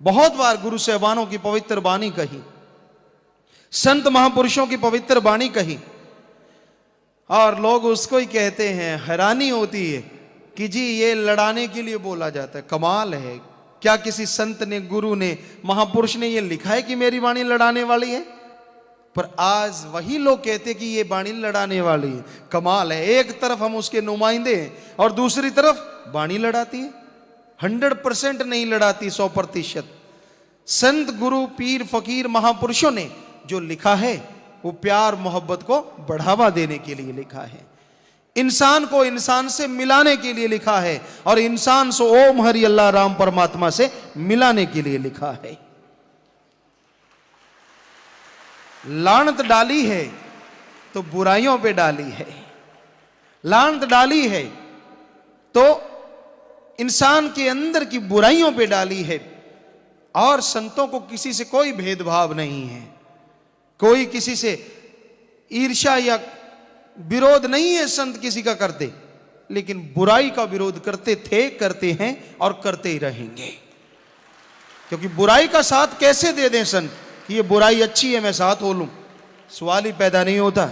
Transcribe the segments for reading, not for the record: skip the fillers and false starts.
बहुत बार गुरु साहबानों की पवित्र वाणी कही, संत महापुरुषों की पवित्र वाणी कही, और लोग उसको ही कहते हैं। हैरानी होती है कि जी ये लड़ाने के लिए बोला जाता है। कमाल है, क्या किसी संत ने, गुरु ने, महापुरुष ने ये लिखा है कि मेरी वाणी लड़ाने वाली है? पर आज वही लोग कहते कि ये वाणी लड़ाने वाली है। कमाल है, एक तरफ हम उसके नुमाइंदे हैं और दूसरी तरफ वाणी लड़ाती है। 100% नहीं लड़ाती, 100%। संत, गुरु, पीर, फकीर, महापुरुषों ने जो लिखा है वो प्यार मोहब्बत को बढ़ावा देने के लिए लिखा है, इंसान को इंसान से मिलाने के लिए लिखा है, और इंसान से ओम हरि अल्लाह राम परमात्मा से मिलाने के लिए लिखा है। लानत डाली है तो बुराइयों पे डाली है, लानत डाली है तो इंसान के अंदर की बुराइयों पे डाली है। और संतों को किसी से कोई भेदभाव नहीं है, कोई किसी से ईर्ष्या या विरोध नहीं है संत किसी का करते, लेकिन बुराई का विरोध करते थे, करते हैं और करते ही रहेंगे। क्योंकि बुराई का साथ कैसे दे दें संत कि ये बुराई अच्छी है मैं साथ हो लूं, सवाल ही पैदा नहीं होता।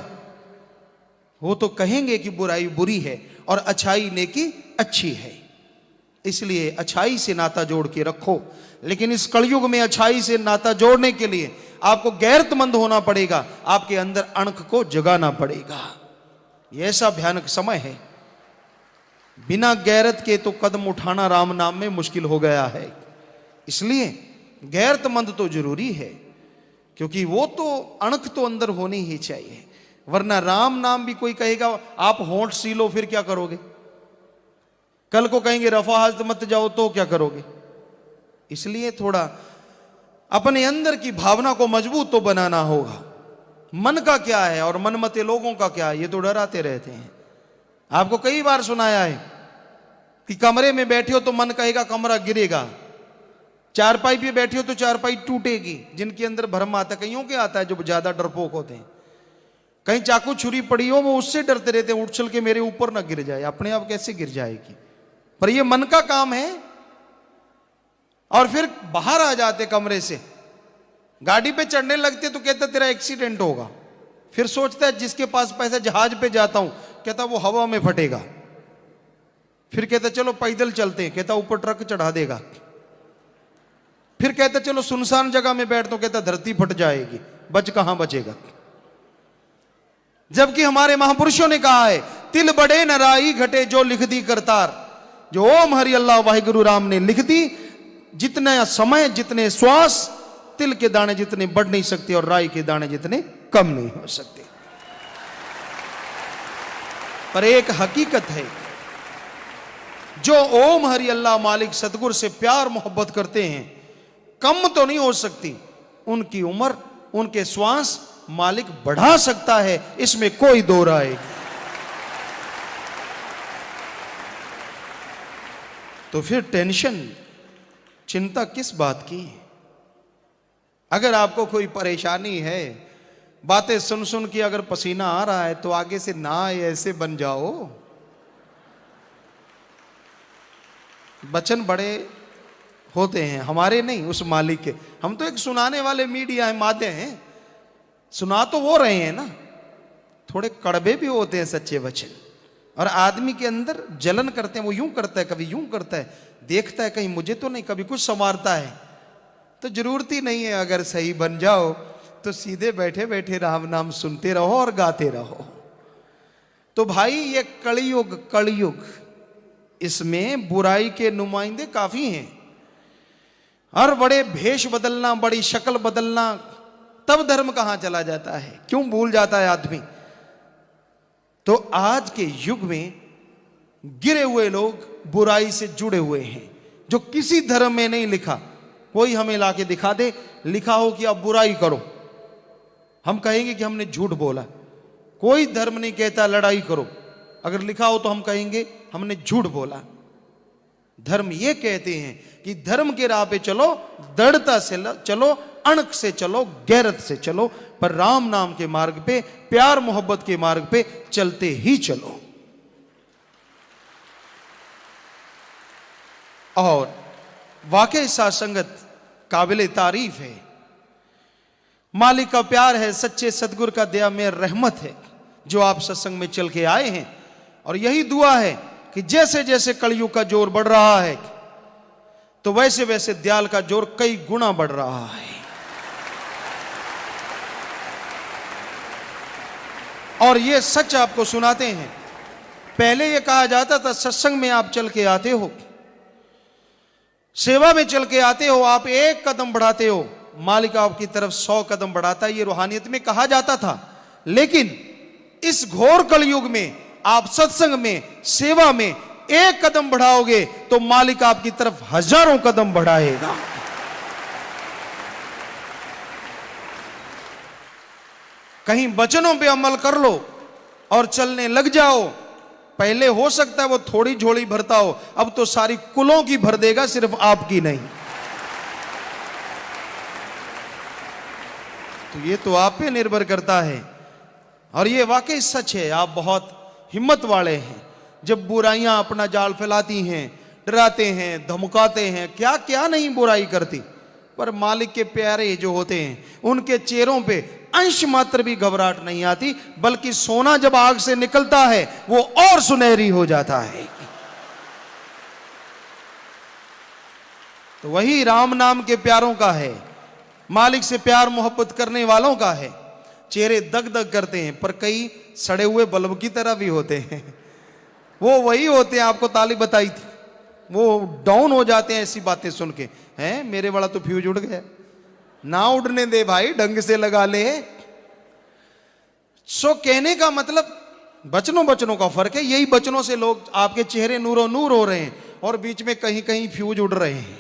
वो तो कहेंगे कि बुराई बुरी है और अच्छाई नेकी अच्छी है। इसलिए अच्छाई से नाता जोड़ के रखो। लेकिन इस कलयुग में अच्छाई से नाता जोड़ने के लिए आपको गैरतमंद होना पड़ेगा, आपके अंदर अणख को जगाना पड़ेगा। यह ऐसा भयानक समय है, बिना गैरत के तो कदम उठाना राम नाम में मुश्किल हो गया है। इसलिए गैरतमंद तो जरूरी है, क्योंकि वो तो अणख तो अंदर होनी ही चाहिए। वरना राम नाम भी कोई कहेगा आप होंठ सीलो, फिर क्या करोगे? कल को कहेंगे रफा हस्त मत जाओ, तो क्या करोगे? इसलिए थोड़ा अपने अंदर की भावना को मजबूत तो बनाना होगा। मन का क्या है और मनमते लोगों का क्या है, ये तो डराते रहते हैं। आपको कई बार सुनाया है कि कमरे में बैठे हो तो मन कहेगा कमरा गिरेगा, चारपाई पे बैठे हो तो चारपाई टूटेगी। जिनके अंदर भ्रम आता है, कईयों के आता है जो ज्यादा डरपोक होते हैं, कहीं चाकू छुरी पड़ी हो वो उससे डरते रहते हैं, उठ चल के मेरे ऊपर ना गिर जाए। अपने आप कैसे गिर जाएगी? पर ये मन का काम है। और फिर बाहर आ जाते कमरे से, गाड़ी पे चढ़ने लगते तो कहता तेरा एक्सीडेंट होगा। फिर सोचता है जिसके पास पैसे, जहाज पे जाता हूं, कहता वो हवा में फटेगा। फिर कहता चलो पैदल चलते हैं, कहता ऊपर ट्रक चढ़ा देगा। फिर कहता चलो सुनसान जगह में बैठता हूं, कहता धरती फट जाएगी, बच कहां बचेगा। जबकि हमारे महापुरुषों ने कहा है तिल बड़े न राई घटे जो लिख दी करतार। जो ओम हरि अल्लाह वाहिगुरु राम ने लिख दी, जितने समय, जितने श्वास, तिल के दाने जितने बढ़ नहीं सकते और राई के दाने जितने कम नहीं हो सकते। पर एक हकीकत है, जो ओम हरि अल्लाह मालिक सतगुरु से प्यार मोहब्बत करते हैं, कम तो नहीं हो सकती। उनकी उम्र, उनके श्वास मालिक बढ़ा सकता है, इसमें कोई दो राय नहीं। तो फिर टेंशन, चिंता किस बात की? अगर आपको कोई परेशानी है, बातें सुन सुन के अगर पसीना आ रहा है, तो आगे से ना आए ऐसे बन जाओ। वचन बड़े होते हैं, हमारे नहीं, उस मालिक के। हम तो एक सुनाने वाले मीडिया है, माध्य हैं, सुना तो वो रहे हैं ना। थोड़े कड़वे भी होते हैं सच्चे वचन, और आदमी के अंदर जलन करते हैं। वो यूं करता है, कभी यूं करता है, देखता है कहीं मुझे तो नहीं, कभी कुछ संवारता है। तो जरूरत ही नहीं है, अगर सही बन जाओ तो सीधे बैठे बैठे राम नाम सुनते रहो और गाते रहो। तो भाई ये कलयुग, कलयुग, इसमें बुराई के नुमाइंदे काफी हैं। और बड़े भेष बदलना, बड़ी शक्ल बदलना, तब धर्म कहां चला जाता है, क्यों भूल जाता है आदमी। तो आज के युग में गिरे हुए लोग बुराई से जुड़े हुए हैं, जो किसी धर्म में नहीं लिखा। कोई हमें लाके दिखा दे लिखा हो कि आप बुराई करो, हम कहेंगे कि हमने झूठ बोला। कोई धर्म नहीं कहता लड़ाई करो, अगर लिखा हो तो हम कहेंगे हमने झूठ बोला। धर्म ये कहते हैं कि धर्म के राह पे चलो, दृढ़ता से चलो, अणक से चलो, गैरत से चलो, पर राम नाम के मार्ग पे, प्यार मोहब्बत के मार्ग पे चलते ही चलो। और वाकई साथ संगत काबिल तारीफ है। मालिक का प्यार है, सच्चे सदगुरु का दया में रहमत है जो आप सत्संग में चल के आए हैं। और यही दुआ है कि जैसे जैसे कलयुग का जोर बढ़ रहा है तो वैसे वैसे दयाल का जोर कई गुना बढ़ रहा है। और ये सच आपको सुनाते हैं। पहले ये कहा जाता था सत्संग में आप चल के आते हो, सेवा में चल के आते हो, आप एक कदम बढ़ाते हो, मालिक आपकी तरफ 100 कदम बढ़ाता है, ये रूहानियत में कहा जाता था। लेकिन इस घोर कलयुग में आप सत्संग में, सेवा में एक कदम बढ़ाओगे तो मालिक आपकी तरफ हजारों कदम बढ़ाएगा। कहीं वचनों पे अमल कर लो और चलने लग जाओ। पहले हो सकता है वो थोड़ी झोली भरता हो, अब तो सारी कुलों की भर देगा, सिर्फ आपकी नहीं। तो ये तो आप पे निर्भर करता है। और ये वाकई सच है, आप बहुत हिम्मत वाले हैं। जब बुराइयां अपना जाल फैलाती हैं, डराते हैं, धमकाते हैं, क्या क्या नहीं बुराई करती, पर मालिक के प्यारे जो होते हैं उनके चेहरों पे अंश मात्र भी घबराहट नहीं आती, बल्कि सोना जब आग से निकलता है वो और सुनहरी हो जाता है। तो वही राम नाम के प्यारों का है, मालिक से प्यार मोहब्बत करने वालों का है। चेहरे दग दग करते हैं, पर कई सड़े हुए बल्ब की तरह भी होते हैं। वो वही होते हैं, आपको ताली बताई थी, वो डाउन हो जाते हैं ऐसी बातें सुन के। हैं मेरे वाला तो फ्यूज उड़ गया, ना उड़ने दे भाई, ढंग से लगा ले। सो कहने का मतलब बचनों बचनों का फर्क है। यही बचनों से लोग आपके चेहरे नूरो नूर हो रहे हैं और बीच में कहीं कहीं फ्यूज उड़ रहे हैं।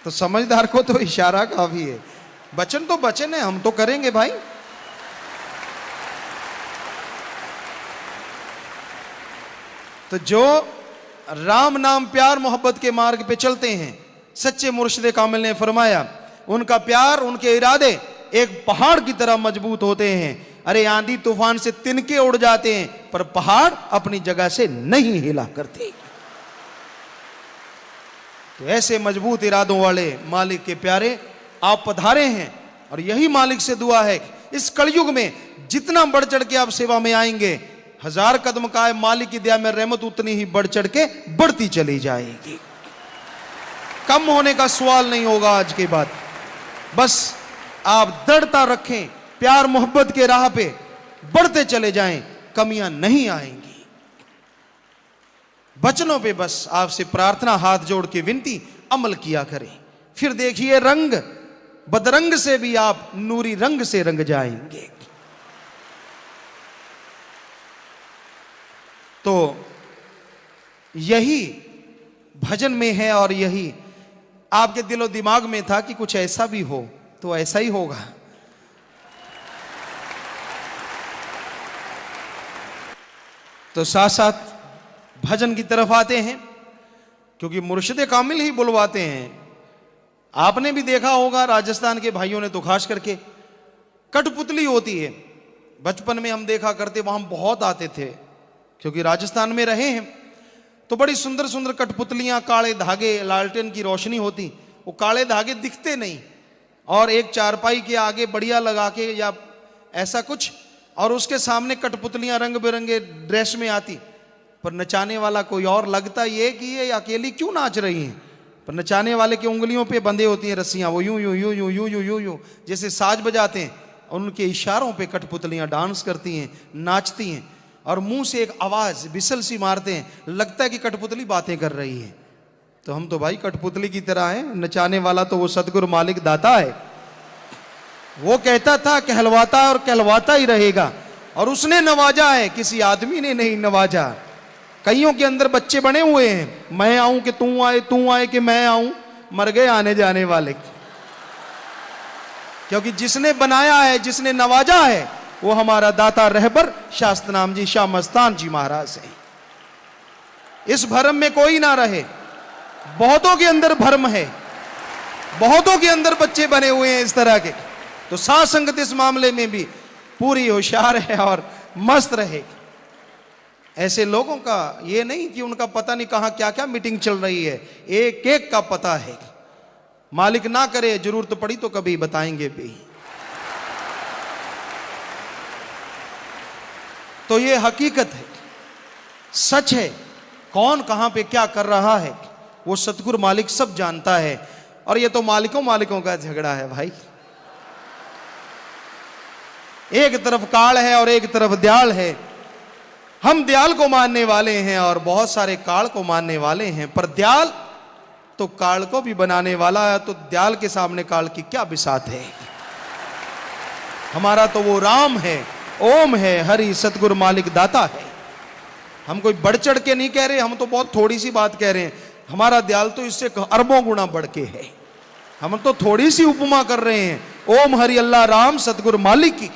तो समझदार को तो इशारा काफी है। बचन तो बचन है, हम तो करेंगे भाई। तो जो राम नाम प्यार मोहब्बत के मार्ग पे चलते हैं, सच्चे मुर्शिद कामिल ने फरमाया उनका प्यार, उनके इरादे एक पहाड़ की तरह मजबूत होते हैं। अरे आंधी तूफान से तिनके उड़ जाते हैं, पर पहाड़ अपनी जगह से नहीं हिला करते। तो ऐसे मजबूत इरादों वाले मालिक के प्यारे आप पधारे हैं। और यही मालिक से दुआ है, इस कलयुग में जितना बढ़ चढ़ के आप सेवा में आएंगे, 1000 कदम का है मालिक की दया में रहमत उतनी ही बढ़ चढ़ के बढ़ती चली जाएगी। कम होने का सवाल नहीं होगा आज के बाद। बस आप दृढ़ता रखें, प्यार मोहब्बत के राह पे बढ़ते चले जाएं, कमियां नहीं आएंगी। बचनों पे बस आपसे प्रार्थना, हाथ जोड़ के विनती, अमल किया करें। फिर देखिए रंग बदरंग से भी आप नूरी रंग से रंग जाएंगे। तो यही भजन में है और यही आपके दिलो दिमाग में था कि कुछ ऐसा भी हो, तो ऐसा ही होगा। तो साथ साथ भजन की तरफ आते हैं, क्योंकि मुर्शिद कामिल ही बुलवाते हैं। आपने भी देखा होगा, राजस्थान के भाइयों ने तो खास करके, कठपुतली होती है। बचपन में हम देखा करते, वहां बहुत आते थे, क्योंकि राजस्थान में रहे हैं। तो बड़ी सुंदर सुंदर कठपुतलियां, काले धागे, लालटेन की रोशनी होती, वो काले धागे दिखते नहीं, और एक चारपाई के आगे बढ़िया लगा के या ऐसा कुछ, और उसके सामने कठपुतलियां रंग बिरंगे ड्रेस में आती, पर नचाने वाला कोई और। लगता ये कि ये अकेली क्यों नाच रही हैं, पर नचाने वाले की उंगलियों पे बंधे होती हैं रस्सियां, वो यूं यूं यूं यूं यूं यूं यूं यूं जैसे साज बजाते हैं, और उनके इशारों पे कठपुतलियां डांस करती हैं, नाचती हैं, और मुंह से एक आवाज बिसल सी मारते हैं, लगता है कि कठपुतली बातें कर रही है। तो हम तो भाई कठपुतली की तरह हैं, नचाने वाला तो वो सदगुरु मालिक दाता है। वो कहता था कहलवाता है और कहलवाता ही रहेगा, और उसने नवाजा है, किसी आदमी ने नहीं नवाजा। कईयों के अंदर बच्चे बने हुए हैं, मैं आऊं कि तू आए कि मैं आऊं, मर गए आने जाने वाले। क्योंकि जिसने बनाया है, जिसने नवाजा है, वो हमारा दाता रहबर शास्त्रनाम जी शाह मस्तान जी महाराज है। इस भरम में कोई ना रहे, बहुतों के अंदर भरम है, बहुतों के अंदर बच्चे बने हुए हैं इस तरह के। तो साथ संगत इस मामले में भी पूरी होशियार है और मस्त रहे। ऐसे लोगों का ये नहीं कि उनका पता नहीं कहां क्या क्या मीटिंग चल रही है, एक एक का पता है। मालिक ना करे जरूरत पड़ी तो कभी बताएंगे भी। तो ये हकीकत है, सच है। कौन कहां पे क्या कर रहा है वो सतगुरु मालिक सब जानता है। और ये तो मालिकों मालिकों का झगड़ा है भाई। एक तरफ काल है और एक तरफ दयाल है। हम दयाल को मानने वाले हैं और बहुत सारे काल को मानने वाले हैं, पर दयाल तो काल को भी बनाने वाला है। तो दयाल के सामने काल की क्या बिसात है। हमारा तो वो राम है, ओम है, हरि सतगुरु मालिक दाता है। हम कोई बढ़ चढ़ के नहीं कह रहे, हम तो बहुत थोड़ी सी बात कह रहे हैं। हमारा दयाल तो इससे अरबों गुना बढ़ के है। हम तो थोड़ी सी उपमा कर रहे हैं ओम हरि अल्लाह राम सतगुरु मालिक की।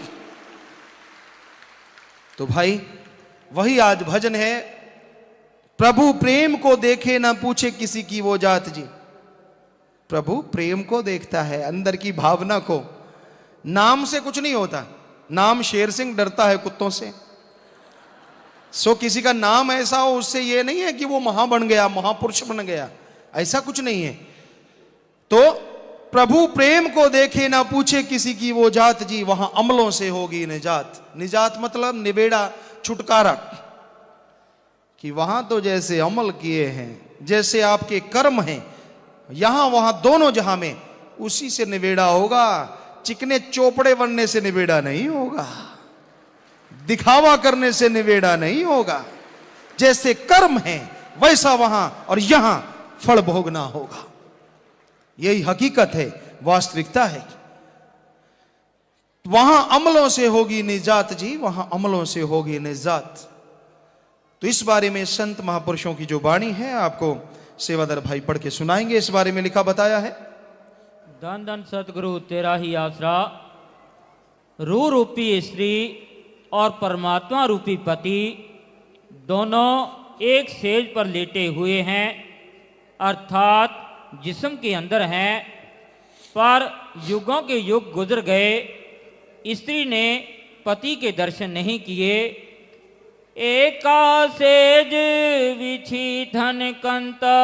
तो भाई वही आज भजन है, प्रभु प्रेम को देखे ना पूछे किसी की वो जात जी। प्रभु प्रेम को देखता है, अंदर की भावना को। नाम से कुछ नहीं होता। नाम शेर सिंह डरता है कुत्तों से। सो किसी का नाम ऐसा हो उससे ये नहीं है कि वो महा बन गया, महापुरुष बन गया, ऐसा कुछ नहीं है। तो प्रभु प्रेम को देखे ना पूछे किसी की वो जात जी, वहां अमलों से होगी निजात। निजात मतलब निबेड़ा, छुटकारा। कि वहां तो जैसे अमल किए हैं, जैसे आपके कर्म हैं, यहां वहां दोनों जहां में उसी से निबेड़ा होगा। चिकने चोपड़े बनने से निबेड़ा नहीं होगा, दिखावा करने से निबेड़ा नहीं होगा। जैसे कर्म है वैसा वहां और यहां फल भोगना होगा। यही हकीकत है, वास्तविकता है। वहां अमलों से होगी निजात जी, वहां अमलों से होगी निजात। तो इस बारे में संत महापुरुषों की जो वाणी है आपको सेवादार भाई पढ़ के सुनाएंगे। इस बारे में लिखा बताया है, धन धन सतगुरु तेरा ही आसरा, रू रूपी स्त्री और परमात्मा रूपी पति दोनों एक सेज पर लेटे हुए हैं, अर्थात जिस्म के अंदर हैं। पर युगों के युग गुजर गए, स्त्री ने पति के दर्शन नहीं किए। एका सेज विछि धन कंता,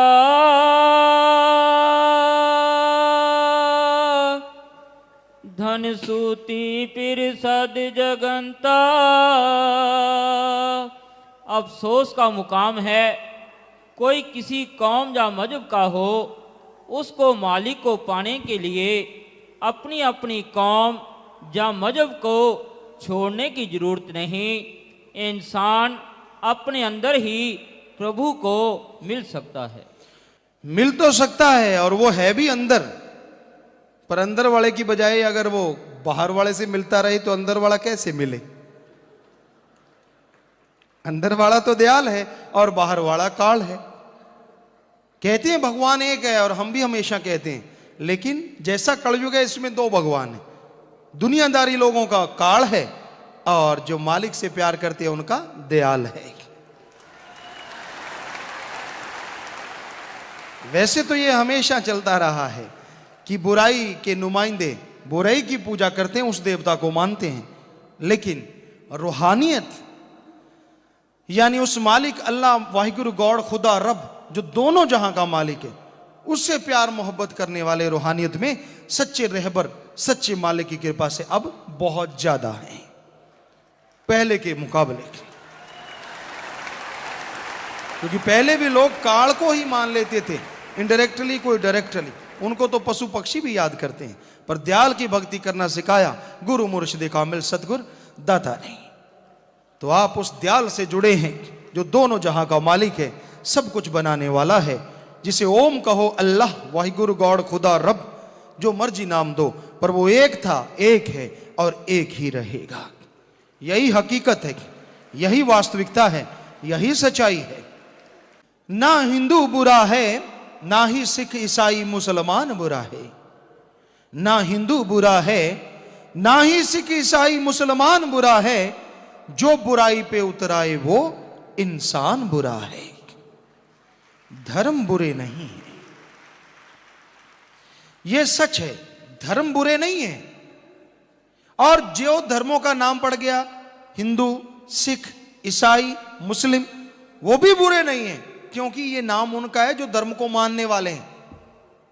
धन सूती पिर सद जगंता। अफसोस का मुकाम है, कोई किसी कौम या मजहब का हो, उसको मालिक को पाने के लिए अपनी अपनी कौम या मजहब को छोड़ने की जरूरत नहीं। इंसान अपने अंदर ही प्रभु को मिल सकता है। मिल तो सकता है और वो है भी अंदर, पर अंदर वाले की बजाय अगर वो बाहर वाले से मिलता रहे तो अंदर वाला कैसे मिले। अंदर वाला तो दयाल है और बाहर वाला काल है। कहते हैं भगवान एक है और हम भी हमेशा कहते हैं, लेकिन जैसा कलयुग है इसमें दो भगवान है। दुनियादारी लोगों का काल है और जो मालिक से प्यार करते हैं उनका दयाल है। वैसे तो ये हमेशा चलता रहा है कि बुराई के नुमाइंदे बुराई की पूजा करते हैं, उस देवता को मानते हैं, लेकिन रूहानियत यानी उस मालिक अल्लाह वाहिगुरु गॉड खुदा रब जो दोनों जहां का मालिक है, उससे प्यार मोहब्बत करने वाले रूहानियत में सच्चे रहबर सच्चे मालिक की कृपा से अब बहुत ज्यादा हैं पहले के मुकाबले। क्योंकि पहले भी लोग काल को ही मान लेते थे, इनडायरेक्टली कोई डायरेक्टली, उनको तो पशु पक्षी भी याद करते हैं, पर दयाल की भक्ति करना सिखाया गुरु मुर्शिद कामिल सतगुर दाता ने। तो आप उस दयाल से जुड़े हैं जो दोनों जहां का मालिक है, सब कुछ बनाने वाला है, जिसे ओम कहो अल्लाह वाहिगुरु गॉड खुदा रब, जो मर्जी नाम दो, पर वो एक था, एक है और एक ही रहेगा। यही हकीकत है, यही वास्तविकता है, यही सच्चाई है। ना हिंदू बुरा है, ना ही सिख ईसाई मुसलमान बुरा है। ना हिंदू बुरा है, ना ही सिख ईसाई मुसलमान बुरा है, जो बुराई पे उतराए वो इंसान बुरा है। धर्म बुरे नहीं है, यह सच है, धर्म बुरे नहीं है। और जो धर्मों का नाम पड़ गया, हिंदू सिख ईसाई, मुस्लिम, वो भी बुरे नहीं हैं, क्योंकि ये नाम उनका है जो धर्म को मानने वाले हैं।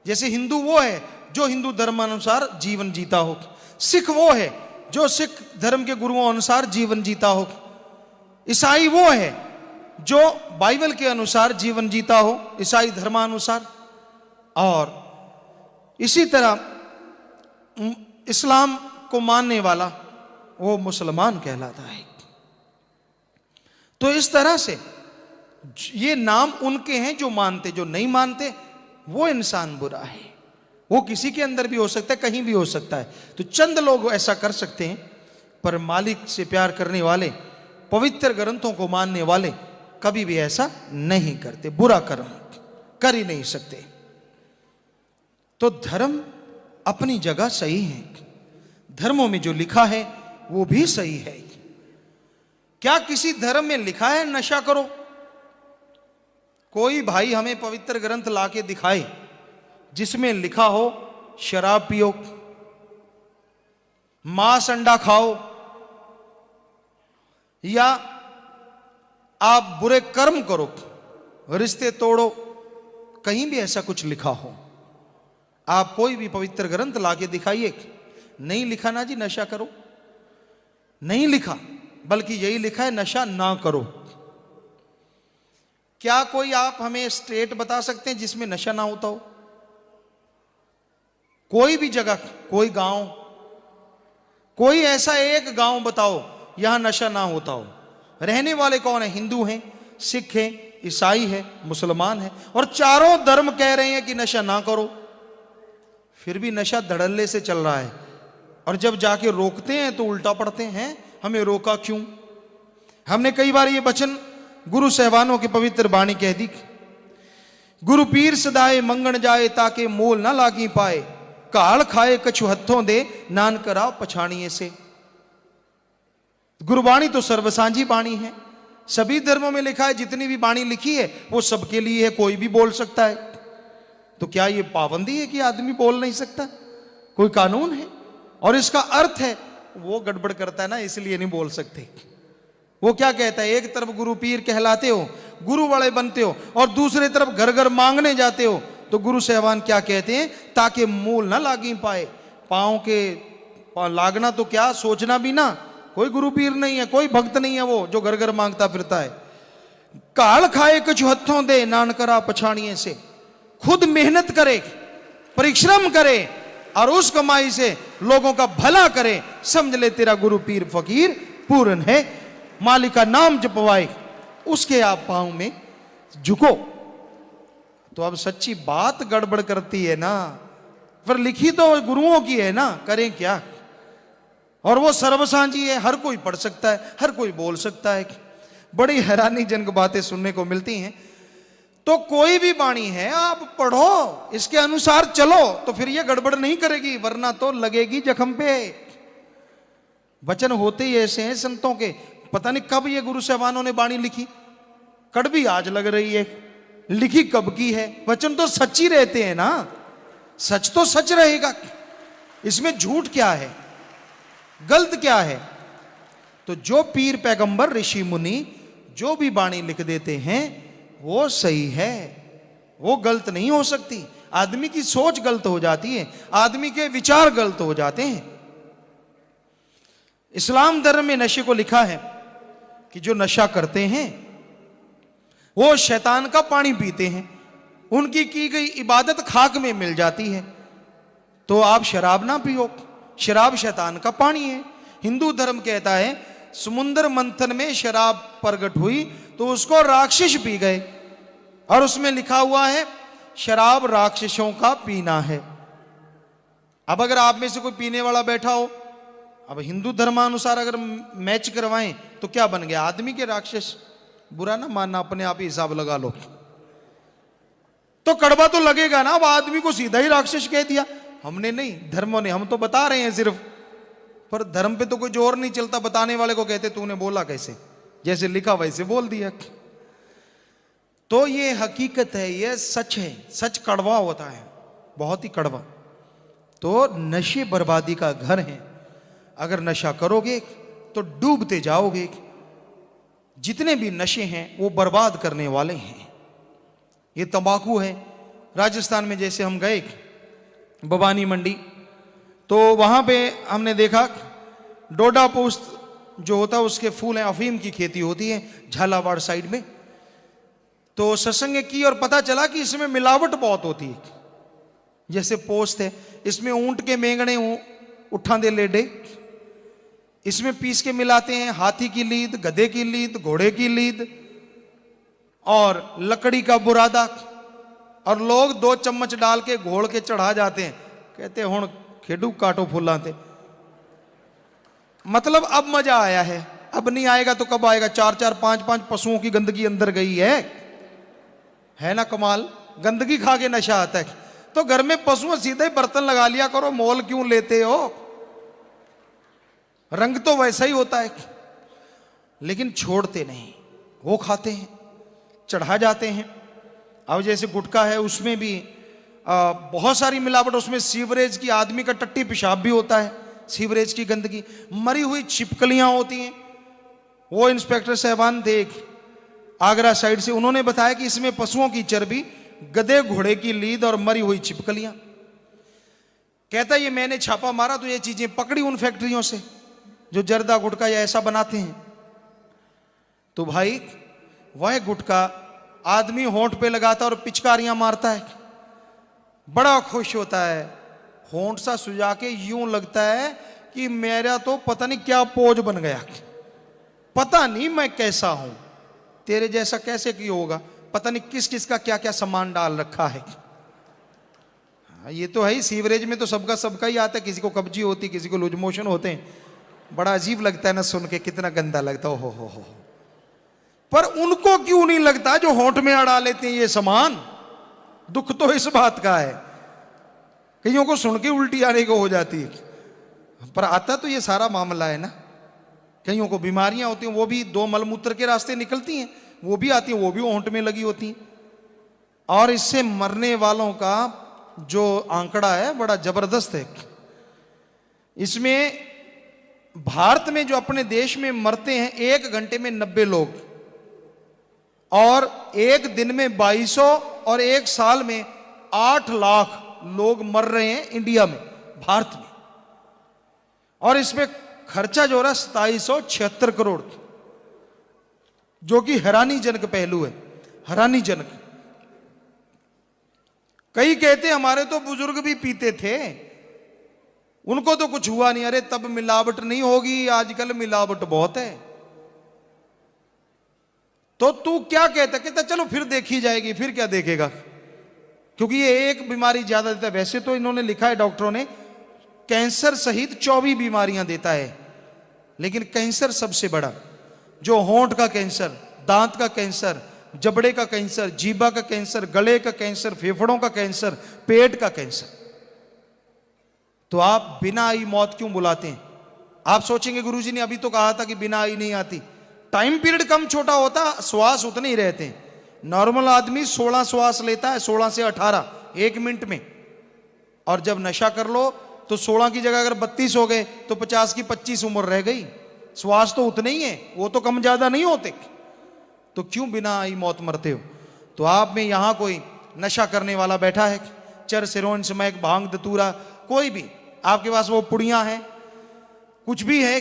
जैसे हिंदू वो है जो हिंदू धर्म अनुसार जीवन जीता हो, सिख वो है जो सिख धर्म के गुरुओं अनुसार जीवन जीता हो, ईसाई वो है जो बाइबल के अनुसार जीवन जीता हो, ईसाई धर्मानुसार। और इसी तरह इस्लाम को मानने वाला वो मुसलमान कहलाता है। तो इस तरह से ये नाम उनके हैं जो मानते, जो नहीं मानते वो इंसान बुरा है। वो किसी के अंदर भी हो सकता है, कहीं भी हो सकता है। तो चंद लोग ऐसा कर सकते हैं, पर मालिक से प्यार करने वाले, पवित्र ग्रंथों को मानने वाले कभी भी ऐसा नहीं करते, बुरा कर्म कर ही नहीं सकते। तो धर्म अपनी जगह सही है, धर्मों में जो लिखा है वो भी सही है। क्या किसी धर्म में लिखा है नशा करो? कोई भाई हमें पवित्र ग्रंथ लाके दिखाए जिसमें लिखा हो शराब पियो, मांस अंडा खाओ, या आप बुरे कर्म करो, रिश्ते तोड़ो, कहीं भी ऐसा कुछ लिखा हो? आप कोई भी पवित्र ग्रंथ लाके दिखाइए। नहीं लिखा ना जी नशा करो, नहीं लिखा, बल्कि यही लिखा है नशा ना करो। क्या कोई आप हमें स्टेट बता सकते हैं जिसमें नशा ना होता हो? कोई भी जगह, कोई गांव, कोई ऐसा एक गांव बताओ यहां नशा ना होता हो। रहने वाले कौन है? हिंदू हैं, सिख हैं, ईसाई है, मुसलमान है, और चारों धर्म कह रहे हैं कि नशा ना करो। फिर भी नशा धड़ल्ले से चल रहा है, और जब जाके रोकते हैं तो उल्टा पड़ते हैं, हमें रोका क्यों? हमने कई बार ये वचन गुरु सहबानों की पवित्र वाणी कह दी, गुरु पीर सदाए मंगण जाए ताके मोल ना लागी पाए, काल खाए कछु हथों दे नान करा पछाणिए से। गुरुवाणी तो सर्वसांझी वाणी है, सभी धर्मों में लिखा है, जितनी भी वाणी लिखी है वो सबके लिए है, कोई भी बोल सकता है। तो क्या ये पाबंदी है कि आदमी बोल नहीं सकता? कोई कानून है? और इसका अर्थ है वो गड़बड़ करता है ना, इसलिए नहीं बोल सकते। वो क्या कहता है, एक तरफ गुरु पीर कहलाते हो, गुरु वाले बनते हो, और दूसरी तरफ घर घर मांगने जाते हो। तो गुरु सहबान क्या कहते हैं, ताकि मूल ना लागी पाए। पांव के लागना तो क्या, सोचना भी ना। कोई गुरु पीर नहीं है, कोई भक्त नहीं है वो जो घर घर मांगता फिरता है। काल खाए कुछ हथों दे नान करा पछाणिए से। खुद मेहनत करे, परिश्रम करे, और उस कमाई से लोगों का भला करे, समझ ले तेरा गुरु पीर फकीर पूर्ण है। मालिक का नाम जपवाए, उसके आप पांव में झुको। तो अब सच्ची बात गड़बड़ करती है ना, पर लिखी तो गुरुओं की है ना, करें क्या? और वो सर्वसांझी है, हर कोई पढ़ सकता है, हर कोई बोल सकता है। बड़ी हैरानीजनक बातें सुनने को मिलती हैं। तो कोई भी वाणी है आप पढ़ो, इसके अनुसार चलो, तो फिर ये गड़बड़ नहीं करेगी, वरना तो लगेगी जख्म पे। वचन होते ही ऐसे हैं संतों के, पता नहीं कब ये गुरु साहबानों ने वाणी लिखी, कड़वी आज लग रही है, लिखी कब की है। वचन तो सच्ची रहते हैं ना, सच तो सच रहेगा, इसमें झूठ क्या है, गलत क्या है? तो जो पीर पैगंबर ऋषि मुनि जो भी वाणी लिख देते हैं वो सही है, वो गलत नहीं हो सकती। आदमी की सोच गलत हो जाती है, आदमी के विचार गलत हो जाते हैं। इस्लाम धर्म में नशे को लिखा है कि जो नशा करते हैं वो शैतान का पानी पीते हैं, उनकी की गई इबादत खाक में मिल जाती है। तो आप शराब ना पियो, शराब शैतान का पानी है। हिंदू धर्म कहता है समुद्र मंथन में शराब प्रकट हुई तो उसको राक्षस पी गए, और उसमें लिखा हुआ है शराब राक्षसों का पीना है। अब अगर आप में से कोई पीने वाला बैठा हो, अब हिंदू धर्मानुसार अगर मैच करवाएं तो क्या बन गया, आदमी के राक्षस? बुरा ना मानना, अपने आप ही हिसाब लगा लो। तो कड़वा तो लगेगा ना, अब आदमी को सीधा ही राक्षस कह दिया। हमने नहीं, धर्मों ने, हम तो बता रहे हैं सिर्फ, पर धर्म पे तो कोई जोर नहीं चलता। बताने वाले को कहते तूने बोला कैसे, जैसे लिखा वैसे बोल दिया। तो ये हकीकत है, ये सच है। सच कड़वा होता है, बहुत ही कड़वा। तो नशे बर्बादी का घर है। अगर नशा करोगे तो डूबते जाओगे। जितने भी नशे हैं वो बर्बाद करने वाले हैं। ये तंबाकू है। राजस्थान में जैसे हम गए बबानी मंडी, तो वहां पे हमने देखा डोडा पोस्त जो होता है उसके फूल हैं, अफीम की खेती होती है झालावाड़ साइड में। तो सत्संग की और पता चला कि इसमें मिलावट बहुत होती है। जैसे पोस्त है, इसमें ऊंट के मेंगने उठांदे लेडे इसमें पीस के मिलाते हैं, हाथी की लीद, गधे की लीद, घोड़े की लीद और लकड़ी का बुरादा, और लोग 2 चम्मच डाल के घोल के चढ़ा जाते हैं। कहते हुण खेडू काटो फुल्ला ते। मतलब अब मजा आया है, अब नहीं आएगा तो कब आएगा। 4-4, 5-5 पशुओं की गंदगी अंदर गई है ना कमाल। गंदगी खा के नशा आता है। तो घर में पशुओं सीधे बर्तन लगा लिया करो, मोल क्यों लेते हो। रंग तो वैसा ही होता है, लेकिन छोड़ते नहीं, वो खाते हैं, चढ़ा जाते हैं। अब जैसे गुटखा है, उसमें भी बहुत सारी मिलावट, उसमें सीवरेज की, आदमी का टट्टी पेशाब भी होता है, सीवरेज की गंदगी, मरी हुई छिपकलियां होती हैं। वो इंस्पेक्टर साहबान थे आगरा साइड से, उन्होंने बताया कि इसमें पशुओं की चर्बी, गधे घोड़े की लीद और मरी हुई छिपकलियां। कहता ये मैंने छापा मारा तो ये चीजें पकड़ी उन फैक्ट्रियों से जो जर्दा गुटखा या ऐसा बनाते हैं। तो भाई वह गुटखा आदमी होंठ पे लगाता और पिचकारियां मारता है, बड़ा खुश होता है, होंठ सा सुजा के यूं लगता है कि मेरा तो पता नहीं क्या पोज बन गया, पता नहीं मैं कैसा हूं, तेरे जैसा कैसे की होगा, पता नहीं किस किस का क्या क्या सामान डाल रखा है। ये तो है ही, सीवरेज में तो सबका ही आता है, किसी को कब्जी होती, किसी को लूज मोशन होते हैं। बड़ा अजीब लगता है ना सुन के, कितना गंदा लगता है। हो पर उनको क्यों नहीं लगता जो होंठ में अड़ा लेते हैं ये सामान। दुख तो इस बात का है, कईयों को सुन के उल्टी आने को हो जाती है, पर आता तो ये सारा मामला है ना। कईयों को बीमारियां होती हैं, वो भी 2 मलमूत्र के रास्ते निकलती हैं, वो भी आती हैं, वो भी होंठ में लगी होती हैं। और इससे मरने वालों का जो आंकड़ा है बड़ा जबरदस्त है। इसमें भारत में जो अपने देश में मरते हैं 1 घंटे में 90 लोग, और 1 दिन में 2200, और 1 साल में 8 लाख लोग मर रहे हैं इंडिया में, भारत में। और इसमें खर्चा जो हो रहा है 2776 करोड़, जो कि हैरानीजनक पहलू है, हैरानीजनक। कई कहते हमारे तो बुजुर्ग भी पीते थे, उनको तो कुछ हुआ नहीं। अरे तब मिलावट नहीं होगी, आजकल मिलावट बहुत है। तो तू क्या कहता चलो फिर देखी जाएगी, फिर क्या देखेगा, क्योंकि ये एक बीमारी ज्यादा देता है। वैसे तो इन्होंने लिखा है डॉक्टरों ने, कैंसर सहित 24 बीमारियां देता है, लेकिन कैंसर सबसे बड़ा, जो होंठ का कैंसर, दांत का कैंसर, जबड़े का कैंसर, जीभा का कैंसर, गले का कैंसर, फेफड़ों का कैंसर, पेट का कैंसर। तो आप बिना आई मौत क्यों बुलाते हैं। आप सोचेंगे गुरुजी ने अभी तो कहा था कि बिना आई नहीं आती। टाइम पीरियड कम छोटा होता, श्वास उतने ही रहते हैं। नॉर्मल आदमी 16 श्वास लेता है, 16 से 18 1 मिनट में। और जब नशा कर लो तो 16 की जगह अगर 32 हो गए तो 50 की 25 उम्र रह गई। श्वास तो उतने ही है, वो तो कम ज्यादा नहीं होते। तो क्यों बिना आई मौत मरते हो। तो आप में यहां कोई नशा करने वाला बैठा है, चर सिरोन स्मैक भांग धतूरा, कोई भी आपके पास वो पुड़ियां हैं, कुछ भी है,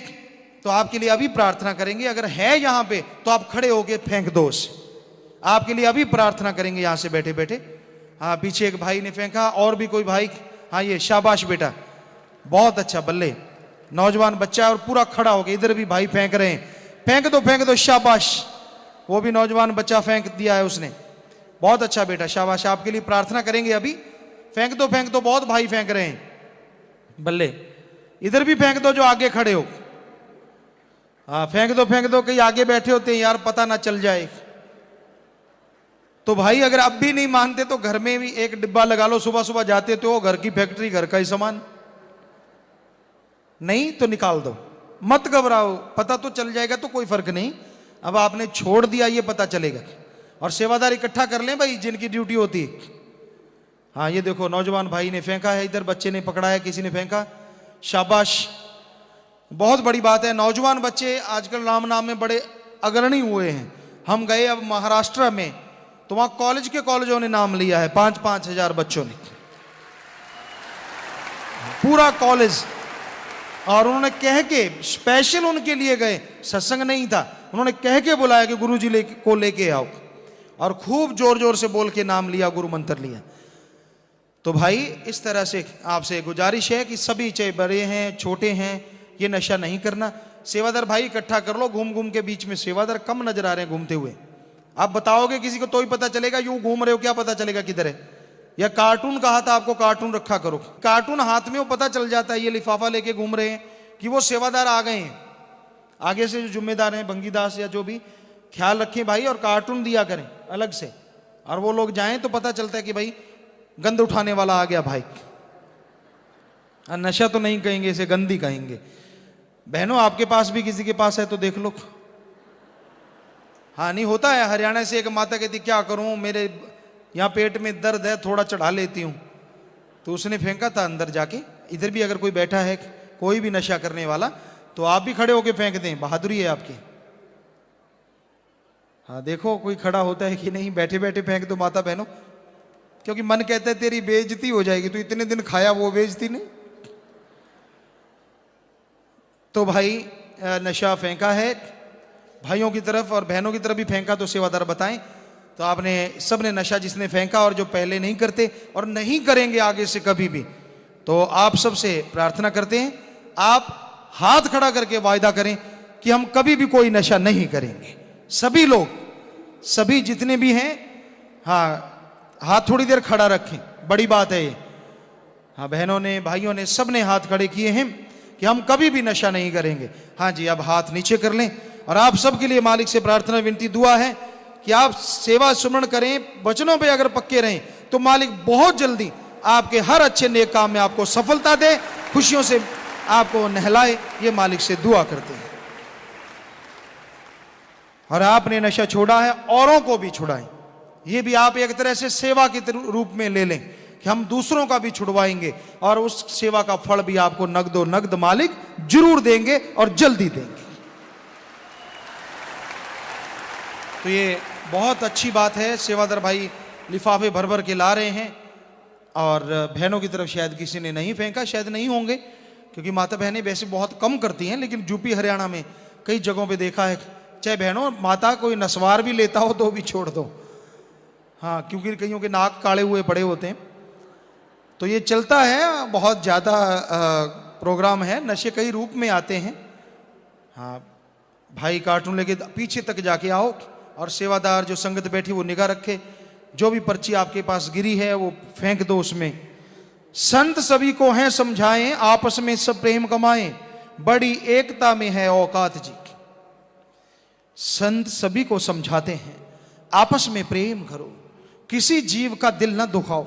तो आपके लिए अभी प्रार्थना करेंगे। अगर है यहां पे तो आप खड़े होके फेंक दो उसे। आपके लिए अभी प्रार्थना करेंगे यहां से बैठे बैठे। हाँ, पीछे एक भाई ने फेंका, और भी कोई भाई। हाँ, ये शाबाश बेटा, बहुत अच्छा, बल्ले, नौजवान बच्चा है और पूरा खड़ा हो गया। इधर भी भाई फेंक रहे हैं, फेंक दो, शाबाश। वो भी नौजवान बच्चा फेंक दिया है उसने, बहुत अच्छा बेटा, शाबाश। आपके लिए प्रार्थना करेंगे अभी। फेंक दो, बहुत भाई फेंक रहे हैं, बल्ले। इधर भी फेंक दो जो आगे खड़े हो। हाँ, फेंक दो, कहीं आगे बैठे होते हैं यार, पता ना चल जाए। तो भाई अगर अब भी नहीं मानते तो घर में भी एक डिब्बा लगा लो, सुबह सुबह जाते तो घर की फैक्ट्री, घर का ही सामान। नहीं तो निकाल दो, मत घबराओ, पता तो चल जाएगा तो कोई फर्क नहीं। अब आपने छोड़ दिया ये पता चलेगा। और सेवादार इकट्ठा कर लें भाई, जिनकी ड्यूटी होती है। हाँ, ये देखो नौजवान भाई ने फेंका है, इधर बच्चे ने पकड़ा है, किसी ने फेंका, शाबाश, बहुत बड़ी बात है। नौजवान बच्चे आजकल राम नाम में बड़े अग्रणी हुए हैं। हम गए अब महाराष्ट्र में, तो वहां कॉलेज के कॉलेजों ने नाम लिया है, 5-5 हजार बच्चों ने, पूरा कॉलेज। और उन्होंने कह के स्पेशल उनके लिए गए, सत्संग नहीं था, उन्होंने कह के बुलाया कि गुरुजी को लेके आओ, और खूब जोर जोर से बोल के नाम लिया, गुरु मंत्र लिया। तो भाई इस तरह से आपसे गुजारिश है कि सभी, चाहे बड़े हैं छोटे हैं, ये नशा नहीं करना। सेवादार भाई इकट्ठा कर लो, घूम घूम के बीच में सेवादार कम नजर आ रहे हैं घूमते हुए। आप बताओगे किसी को तो ही पता चलेगा, यूं घूम रहे हो क्या पता चलेगा किधर है। या कार्टून कहा था आपको, कार्टून रखा करो, कार्टून हाथ में वो पता चल जाता है, ये लिफाफा लेके घूम रहे हैं कि वो सेवादार आ गए हैं। आगे से जो जिम्मेदार हैं, भंगीदास या जो भी, ख्याल रखें भाई, और कार्टून दिया करें अलग से, और वो लोग जाएं तो पता चलता है कि भाई गंद उठाने वाला आ गया भाई। नशा तो नहीं कहेंगे, इसे गंदी कहेंगे। बहनों आपके पास भी किसी के पास है तो देख लो। हाँ नहीं होता है, हरियाणा से एक माता कहती क्या करूं, मेरे यहां पेट में दर्द है, थोड़ा चढ़ा लेती हूं। तो उसने फेंका था अंदर जाके। इधर भी अगर कोई बैठा है कोई भी नशा करने वाला, तो आप भी खड़े होके फेंक दें, बहादुरी है आपकी। हाँ देखो कोई खड़ा होता है कि नहीं, बैठे बैठे फेंक दो माता बहनों, क्योंकि मन कहता है तेरी बेइज्जती हो जाएगी, तो इतने दिन खाया वो बेइज्जती नहीं। तो भाई नशा फेंका है भाइयों की तरफ, और बहनों की तरफ भी फेंका, तो सेवादार बताएं। तो आपने सबने नशा जिसने फेंका, और जो पहले नहीं करते और नहीं करेंगे आगे से कभी भी, तो आप सबसे प्रार्थना करते हैं, आप हाथ खड़ा करके वायदा करें कि हम कभी भी कोई नशा नहीं करेंगे। सभी लोग, सभी जितने भी हैं, हाँ हाथ थोड़ी देर खड़ा रखें, बड़ी बात है ये। हाँ बहनों ने, भाइयों ने, सबने हाथ खड़े किए हैं कि हम कभी भी नशा नहीं करेंगे। हाँ जी, अब हाथ नीचे कर लें, और आप सबके लिए मालिक से प्रार्थना विनती दुआ है कि आप सेवा सुमरण करें, वचनों पे अगर पक्के रहें तो मालिक बहुत जल्दी आपके हर अच्छे नेक काम में आपको सफलता दे, खुशियों से आपको नहलाए, ये मालिक से दुआ करते हैं। और आपने नशा छोड़ा है, औरों को भी छुड़ाएं। ये भी आप एक तरह से सेवा के रूप में ले लें कि हम दूसरों का भी छुड़वाएंगे, और उस सेवा का फल भी आपको नगदो नगद मालिक जरूर देंगे, और जल्दी देंगे। तो ये बहुत अच्छी बात है। सेवादार भाई लिफाफे भर भर के ला रहे हैं, और बहनों की तरफ शायद किसी ने नहीं फेंका, शायद नहीं होंगे, क्योंकि माता बहनें वैसे बहुत कम करती हैं, लेकिन यूपी हरियाणा में कई जगहों पे देखा है, चाहे बहनों माता कोई नस्वार भी लेता हो तो भी छोड़ दो। हाँ क्योंकि कईयों के नाक काले हुए पड़े होते हैं। तो ये चलता है, बहुत ज़्यादा प्रोग्राम है, नशे कई रूप में आते हैं। हाँ भाई कार्टून लेके पीछे तक जाके आओ, और सेवादार जो संगत बैठी वो निगाह रखे, जो भी पर्ची आपके पास गिरी है वो फेंक दो उसमें। संत सभी को हैं समझाएं, आपस में सब प्रेम कमाएं, बड़ी एकता में है औकात जी। संत सभी को समझाते हैं, आपस में प्रेम करो, किसी जीव का दिल ना दुखाओ।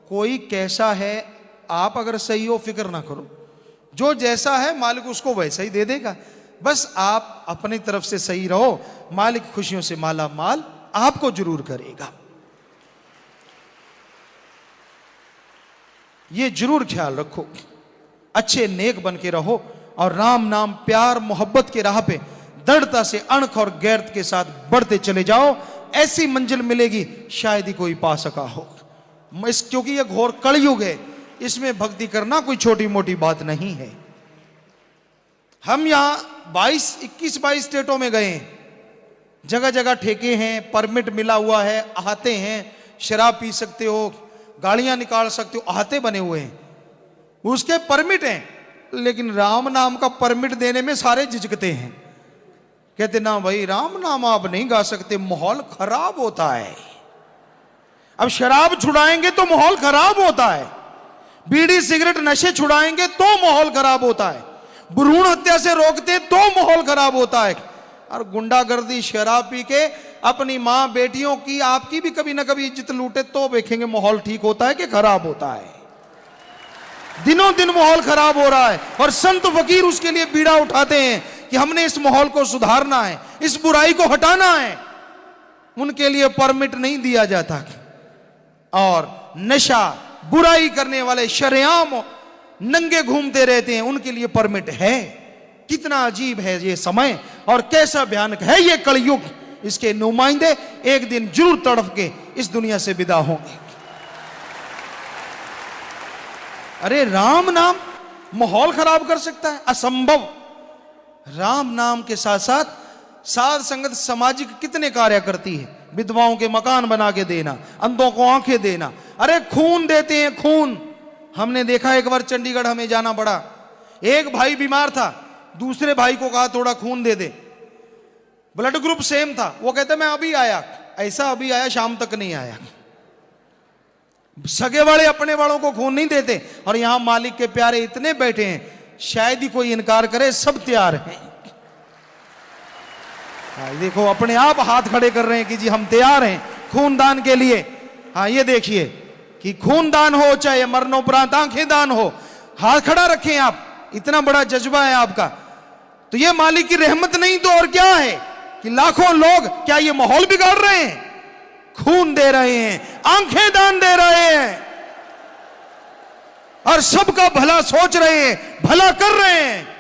कोई कैसा है, आप अगर सही हो फिक्र ना करो, जो जैसा है मालिक उसको वैसा ही दे देगा। बस आप अपनी तरफ से सही रहो, मालिक खुशियों से माला माल आपको जरूर करेगा। ये जरूर ख्याल रखो, अच्छे नेक बन के रहो, और राम नाम प्यार मोहब्बत के राह पे दृढ़ता से अणख और गैरत के साथ बढ़ते चले जाओ। ऐसी मंजिल मिलेगी शायद ही कोई पा सका हो। क्योंकि यह घोर कलयुग है, इसमें भक्ति करना कोई छोटी मोटी बात नहीं है। हम यहां 21-22 स्टेटों में गए हैं, जगह जगह ठेके हैं, परमिट मिला हुआ है, अहाते हैं, शराब पी सकते हो, गाड़ियां निकाल सकते हो, अहाते बने हुए हैं, उसके परमिट हैं। लेकिन राम नाम का परमिट देने में सारे झिझकते हैं, कहते ना भाई राम नाम आप नहीं गा सकते, माहौल खराब होता है। अब शराब छुड़ाएंगे तो माहौल खराब होता है, बीड़ी सिगरेट नशे छुड़ाएंगे तो माहौल खराब होता है, भ्रूण हत्या से रोकते तो माहौल खराब होता है, और गुंडागर्दी शराब पी के अपनी मां बेटियों की, आपकी भी कभी ना कभी इज्जत लूटे तो देखेंगे माहौल ठीक होता है कि खराब होता है। दिनों दिन माहौल खराब हो रहा है, और संत फकीर उसके लिए बीड़ा उठाते हैं कि हमने इस माहौल को सुधारना है, इस बुराई को हटाना है। उनके लिए परमिट नहीं दिया जाता, और नशा बुराई करने वाले शरेआम नंगे घूमते रहते हैं, उनके लिए परमिट है। कितना अजीब है ये समय, और कैसा भयानक है ये कलयुग, इसके नुमाइंदे एक दिन जरूर तड़प के इस दुनिया से विदा होंगे। अरे राम नाम माहौल खराब कर सकता है? असंभव। राम नाम के साथ साथ साध संगत सामाजिक कितने कार्य करती है। विधवाओं के मकान बना के देना, अंधों को आंखें देना, अरे खून देते हैं, खून। हमने देखा एक बार चंडीगढ़ हमें जाना पड़ा, एक भाई बीमार था, दूसरे भाई को कहा थोड़ा खून दे दे, ब्लड ग्रुप सेम था, वो कहते मैं अभी आया, ऐसा अभी आया शाम तक नहीं आया। सगे वाले अपने वालों को खून नहीं देते, और यहां मालिक के प्यारे इतने बैठे हैं, शायद ही कोई इनकार करे, सब तैयार हैं। देखो अपने आप हाथ खड़े कर रहे हैं कि जी हम तैयार हैं खूनदान के लिए। हाँ ये देखिए कि खूनदान हो चाहे मरणोपरांत आंखें दान हो, हाथ खड़ा रखें आप, इतना बड़ा जज्बा है आपका। तो ये मालिक की रहमत नहीं तो और क्या है कि लाखों लोग क्या ये माहौल बिगाड़ रहे हैं, खून दे रहे हैं, आंखें दान दे रहे हैं, और सबका भला सोच रहे हैं, भला कर रहे हैं।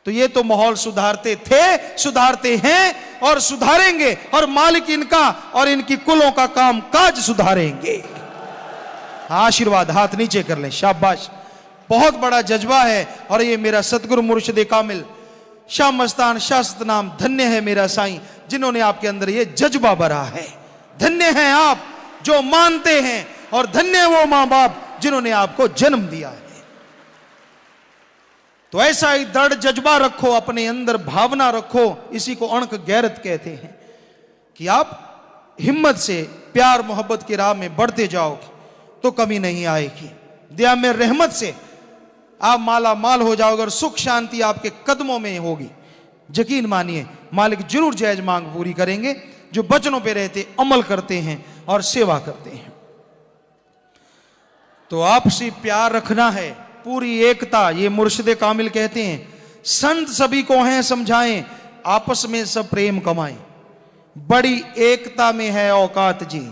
तो ये तो माहौल सुधारते थे, सुधारते हैं और सुधारेंगे, और मालिक इनका और इनकी कुलों का काम काज सुधारेंगे। आशीर्वाद हाथ नीचे कर लें, शाबाश। बहुत बड़ा जज्बा है, और ये मेरा सतगुरु मुर्शिद कामिल शाह मस्तान शाह सतनाम, धन्य है मेरा साईं जिन्होंने आपके अंदर ये जज्बा भरा है। धन्य हैं आप जो मानते हैं, और धन्य है वो मां बाप जिन्होंने आपको जन्म दिया है। तो ऐसा ही दृढ़ जज्बा रखो, अपने अंदर भावना रखो, इसी को अणक गैरत कहते हैं, कि आप हिम्मत से प्यार मोहब्बत की राह में बढ़ते जाओ तो कमी नहीं आएगी। दया में रहमत से आप माला माल हो जाओगे, और सुख शांति आपके कदमों में होगी। यकीन मानिए मालिक जरूर जायज मांग पूरी करेंगे, जो वचनों पे रहते अमल करते हैं और सेवा करते हैं। तो आपसे प्यार रखना है, पूरी एकता, ये मुर्शिद कामिल कहते हैं, संत सभी को हैं समझाएं, आपस में सब प्रेम कमाएं। बड़ी एकता में है औकात जी,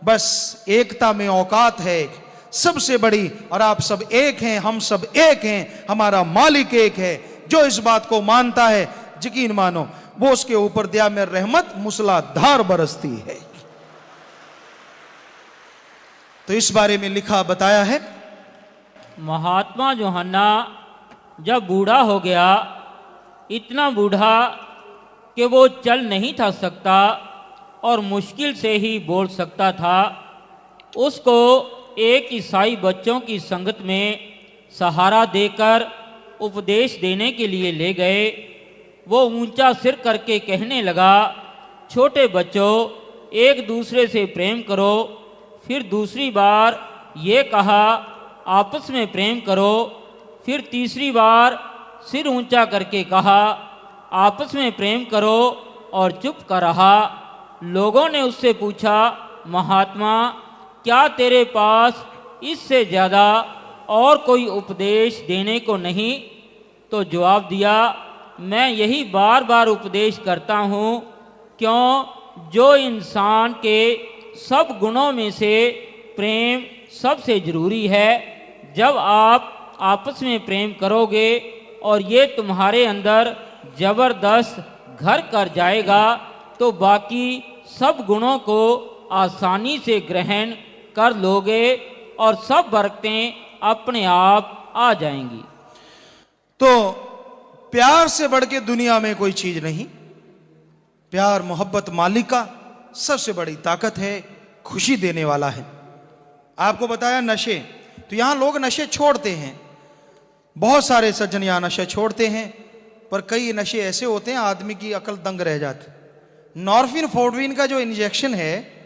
बस एकता में औकात है सबसे बड़ी, और आप सब एक हैं, हम सब एक हैं, हमारा मालिक एक है। जो इस बात को मानता है, यकीन मानो वो उसके ऊपर दया में रहमत मूसलाधार बरसती है। तो इस बारे में लिखा बताया है, महात्मा जोहन्ना जब बूढ़ा हो गया, इतना बूढ़ा कि वो चल नहीं था सकता और मुश्किल से ही बोल सकता था, उसको एक ईसाई बच्चों की संगत में सहारा देकर उपदेश देने के लिए ले गए। वो ऊंचा सिर करके कहने लगा, छोटे बच्चों एक दूसरे से प्रेम करो। फिर दूसरी बार ये कहा, आपस में प्रेम करो। फिर तीसरी बार सिर ऊंचा करके कहा, आपस में प्रेम करो, और चुप कर रहा। लोगों ने उससे पूछा, महात्मा क्या तेरे पास इससे ज़्यादा और कोई उपदेश देने को नहीं? तो जवाब दिया, मैं यही बार बार उपदेश करता हूँ, क्यों जो इंसान के सब गुणों में से प्रेम सबसे ज़रूरी है। जब आप आपस में प्रेम करोगे और ये तुम्हारे अंदर ज़बरदस्त घर कर जाएगा, तो बाकी सब गुणों को आसानी से ग्रहण कर लोगे और सब बरकतें अपने आप आ जाएंगी। तो प्यार से बढ़ के दुनिया में कोई चीज नहीं। प्यार मोहब्बत मालिक का सबसे बड़ी ताकत है, खुशी देने वाला है। आपको बताया नशे, तो यहां लोग नशे छोड़ते हैं, बहुत सारे सज्जन यहां नशे छोड़ते हैं, पर कई नशे ऐसे होते हैं आदमी की अकल दंग रह जाती। नॉर्फिन फोर्डविन का जो इंजेक्शन है,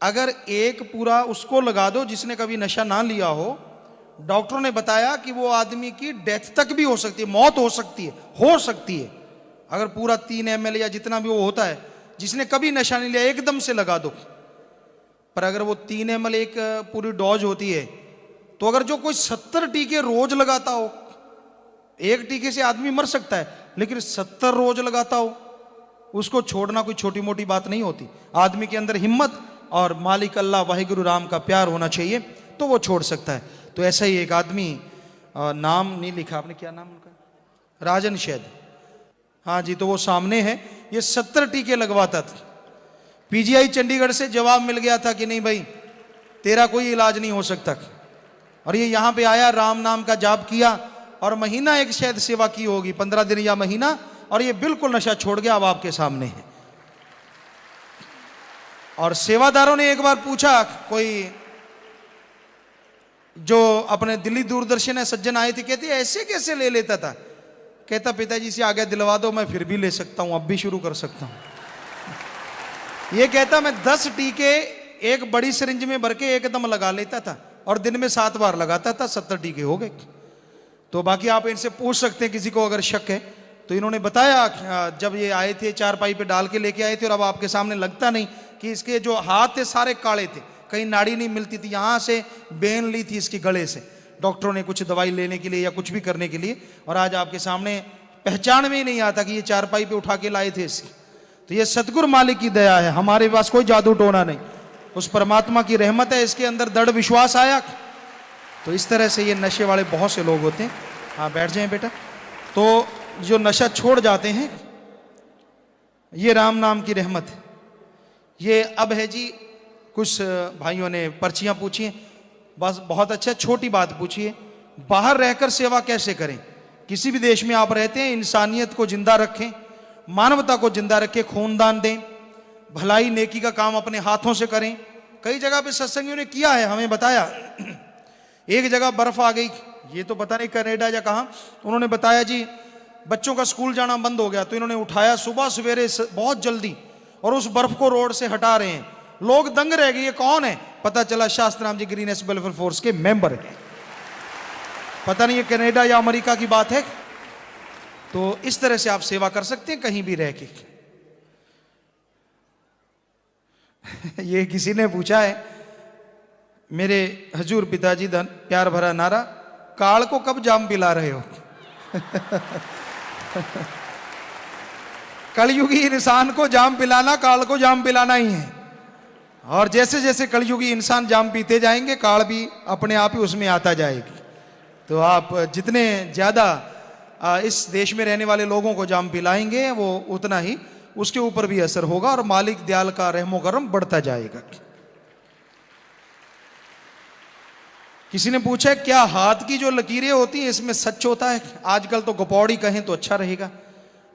अगर एक पूरा उसको लगा दो जिसने कभी नशा ना लिया हो, डॉक्टरों ने बताया कि वो आदमी की डेथ तक भी हो सकती है, मौत हो सकती है। अगर पूरा 3 ml या जितना भी वो होता है, जिसने कभी नशा नहीं लिया एकदम से लगा दो। पर अगर वो 3 ml एक पूरी डोज होती है, तो अगर जो कोई 70 टीके रोज लगाता हो, एक टीके से आदमी मर सकता है, लेकिन 70 रोज लगाता हो, उसको छोड़ना कोई छोटी मोटी बात नहीं होती। आदमी के अंदर हिम्मत और मालिक अल्लाह वाहिगुरु राम का प्यार होना चाहिए, तो वो छोड़ सकता है। तो ऐसा ही एक आदमी, नाम नहीं लिखा आपने, क्या नाम उनका? राजन शैद। हाँ जी, तो वो सामने है। ये 70 टीके लगवाता था। पीजीआई चंडीगढ़ से जवाब मिल गया था कि नहीं भाई तेरा कोई इलाज नहीं हो सकता। और ये यहां पे आया, राम नाम का जाप किया और महीना एक शायद सेवा की होगी, 15 दिन या महीना, और ये बिल्कुल नशा छोड़ गया, अब आपके सामने है। और सेवादारों ने एक बार पूछा, कोई जो अपने दिल्ली दूरदर्शन है सज्जन आए थे, कहते ऐसे कैसे ले लेता था? कहता पिताजी से आगे दिलवा दो, मैं फिर भी ले सकता हूं, अब भी शुरू कर सकता हूं। ये कहता मैं 10 टीके एक बड़ी सिरिंज में भर के एकदम लगा लेता था और दिन में 7 बार लगाता था, 70 टीके हो गए। तो बाकी आप इनसे पूछ सकते हैं किसी को अगर शक है तो। इन्होंने बताया जब ये आए थे चारपाई पे डाल के लेके आए थे, और अब आपके सामने लगता नहीं कि इसके जो हाथ थे सारे काले थे, कहीं नाड़ी नहीं मिलती थी, यहां से बेन ली थी इसकी गले से डॉक्टरों ने कुछ दवाई लेने के लिए या कुछ भी करने के लिए, और आज आपके सामने पहचान में ही नहीं आता कि ये चारपाई पे उठा के लाए थे इसकी। तो ये सतगुरु मालिक की दया है, हमारे पास कोई जादू टोना नहीं, उस परमात्मा की रहमत है। इसके अंदर दृढ़ विश्वास आया। तो इस तरह से ये नशे वाले बहुत से लोग होते हैं। हाँ बैठ जाएं बेटा। तो जो नशा छोड़ जाते हैं, ये राम नाम की रहमत है। ये अब है जी, कुछ भाइयों ने पर्चियां पूछी हैं, बस बहुत अच्छा, छोटी बात पूछिए, बाहर रहकर सेवा कैसे करें? किसी भी देश में आप रहते हैं, इंसानियत को जिंदा रखें, मानवता को जिंदा रखें, खूनदान दें, भलाई नेकी का काम अपने हाथों से करें। कई जगह पे सत्संगियों ने किया है, हमें बताया। एक जगह बर्फ आ गई, ये तो पता नहीं कनाडा या कहां, उन्होंने बताया जी बच्चों का स्कूल जाना बंद हो गया, तो इन्होंने उठाया सुबह सवेरे बहुत जल्दी और उस बर्फ को रोड से हटा रहे हैं। लोग दंग रह गए, ये कौन है? पता चला शास्त्राम जी ग्रीनेस वेलफेयर फोर्स के मेंबर हैं। पता नहीं ये कनाडा या अमेरिका की बात है। तो इस तरह से आप सेवा कर सकते हैं कहीं भी रह के। ये किसी ने पूछा है, मेरे हजूर पिताजी धन प्यार भरा नारा, काल को कब जाम पिला रहे हो? कलयुगी इंसान को जाम पिलाना काल को जाम पिलाना ही है। और जैसे जैसे कलयुगी इंसान जाम पीते जाएंगे, काल भी अपने आप ही उसमें आता जाएगी। तो आप जितने ज्यादा इस देश में रहने वाले लोगों को जाम पिलाएंगे, वो उतना ही उसके ऊपर भी असर होगा और मालिक दयाल का रहमो करम बढ़ता जाएगा। किसी ने पूछा क्या हाथ की जो लकीरें होती हैं इसमें सच होता है? आजकल तो गपौड़ी कहें तो अच्छा रहेगा,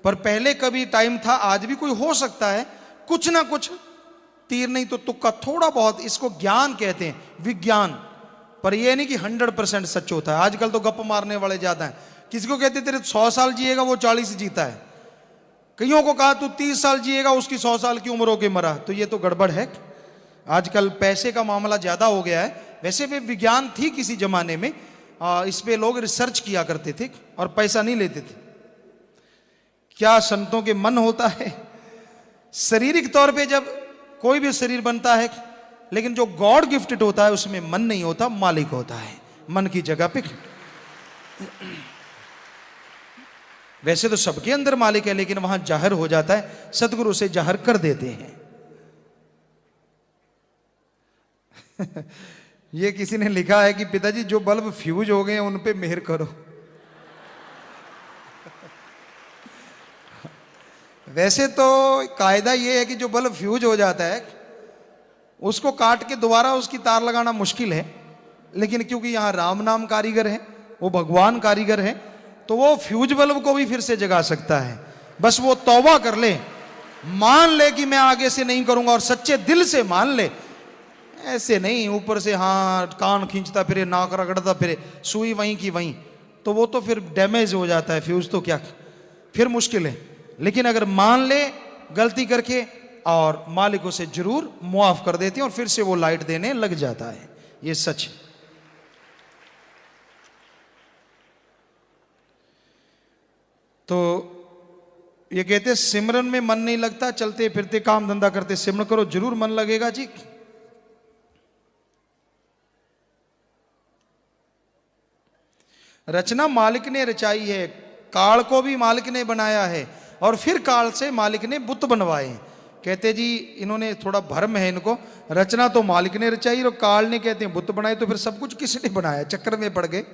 पर पहले कभी टाइम था, आज भी कोई हो सकता है, कुछ ना कुछ तीर नहीं तो तुक्का थोड़ा बहुत, इसको ज्ञान कहते हैं, विज्ञान। पर यह नहीं कि 100% सच होता है। आजकल तो गप मारने वाले ज्यादा हैं। किसी को कहते तेरे 100 साल जिएगा, वो 40 जीता है। कईयों को कहा तू 30 साल जिएगा, उसकी 100 साल की उम्र होके मरा। तो ये तो गड़बड़ है। आजकल पैसे का मामला ज्यादा हो गया है। वैसे भी विज्ञान थी किसी जमाने में, इस पे लोग रिसर्च किया करते थे और पैसा नहीं लेते थे। क्या संतों के मन होता है? शारीरिक तौर पे जब कोई भी शरीर बनता है, लेकिन जो गॉड गिफ्टेड होता है उसमें मन नहीं होता, मालिक होता है मन की जगह पे। वैसे तो सबके अंदर मालिक है, लेकिन वहां जाहिर हो जाता है, सदगुरु से जाहिर कर देते हैं। ये किसी ने लिखा है कि पिताजी जो बल्ब फ्यूज हो गए हैं उन पे मेहर करो। वैसे तो कायदा ये है कि जो बल्ब फ्यूज हो जाता है उसको काट के दोबारा उसकी तार लगाना मुश्किल है, लेकिन क्योंकि यहां राम नाम कारीगर है, वो भगवान कारीगर है, तो वो फ्यूज बल्ब को भी फिर से जगा सकता है। बस वो तौबा कर ले, मान ले कि मैं आगे से नहीं करूंगा, और सच्चे दिल से मान ले। ऐसे नहीं ऊपर से हाँ कान खींचता फिरे, नाक रगड़ता फिरे, सुई वहीं की वहीं, तो वो तो फिर डैमेज हो जाता है फ्यूज, तो क्या फिर मुश्किल है। लेकिन अगर मान ले गलती करके, और मालिक उसे जरूर मुआफ कर देते हैं और फिर से वो लाइट देने लग जाता है। ये सच है। तो ये कहते सिमरन में मन नहीं लगता, चलते फिरते काम धंधा करते सिमरन करो, जरूर मन लगेगा जी। रचना मालिक ने रचाई है, काल को भी मालिक ने बनाया है, और फिर काल से मालिक ने बुत बनवाए। कहते जी इन्होंने थोड़ा भ्रम है इनको, रचना तो मालिक ने रचाई और काल ने कहते हैं बुत बनाए, तो फिर सब कुछ किसने बनाया? चक्कर में पड़ गए।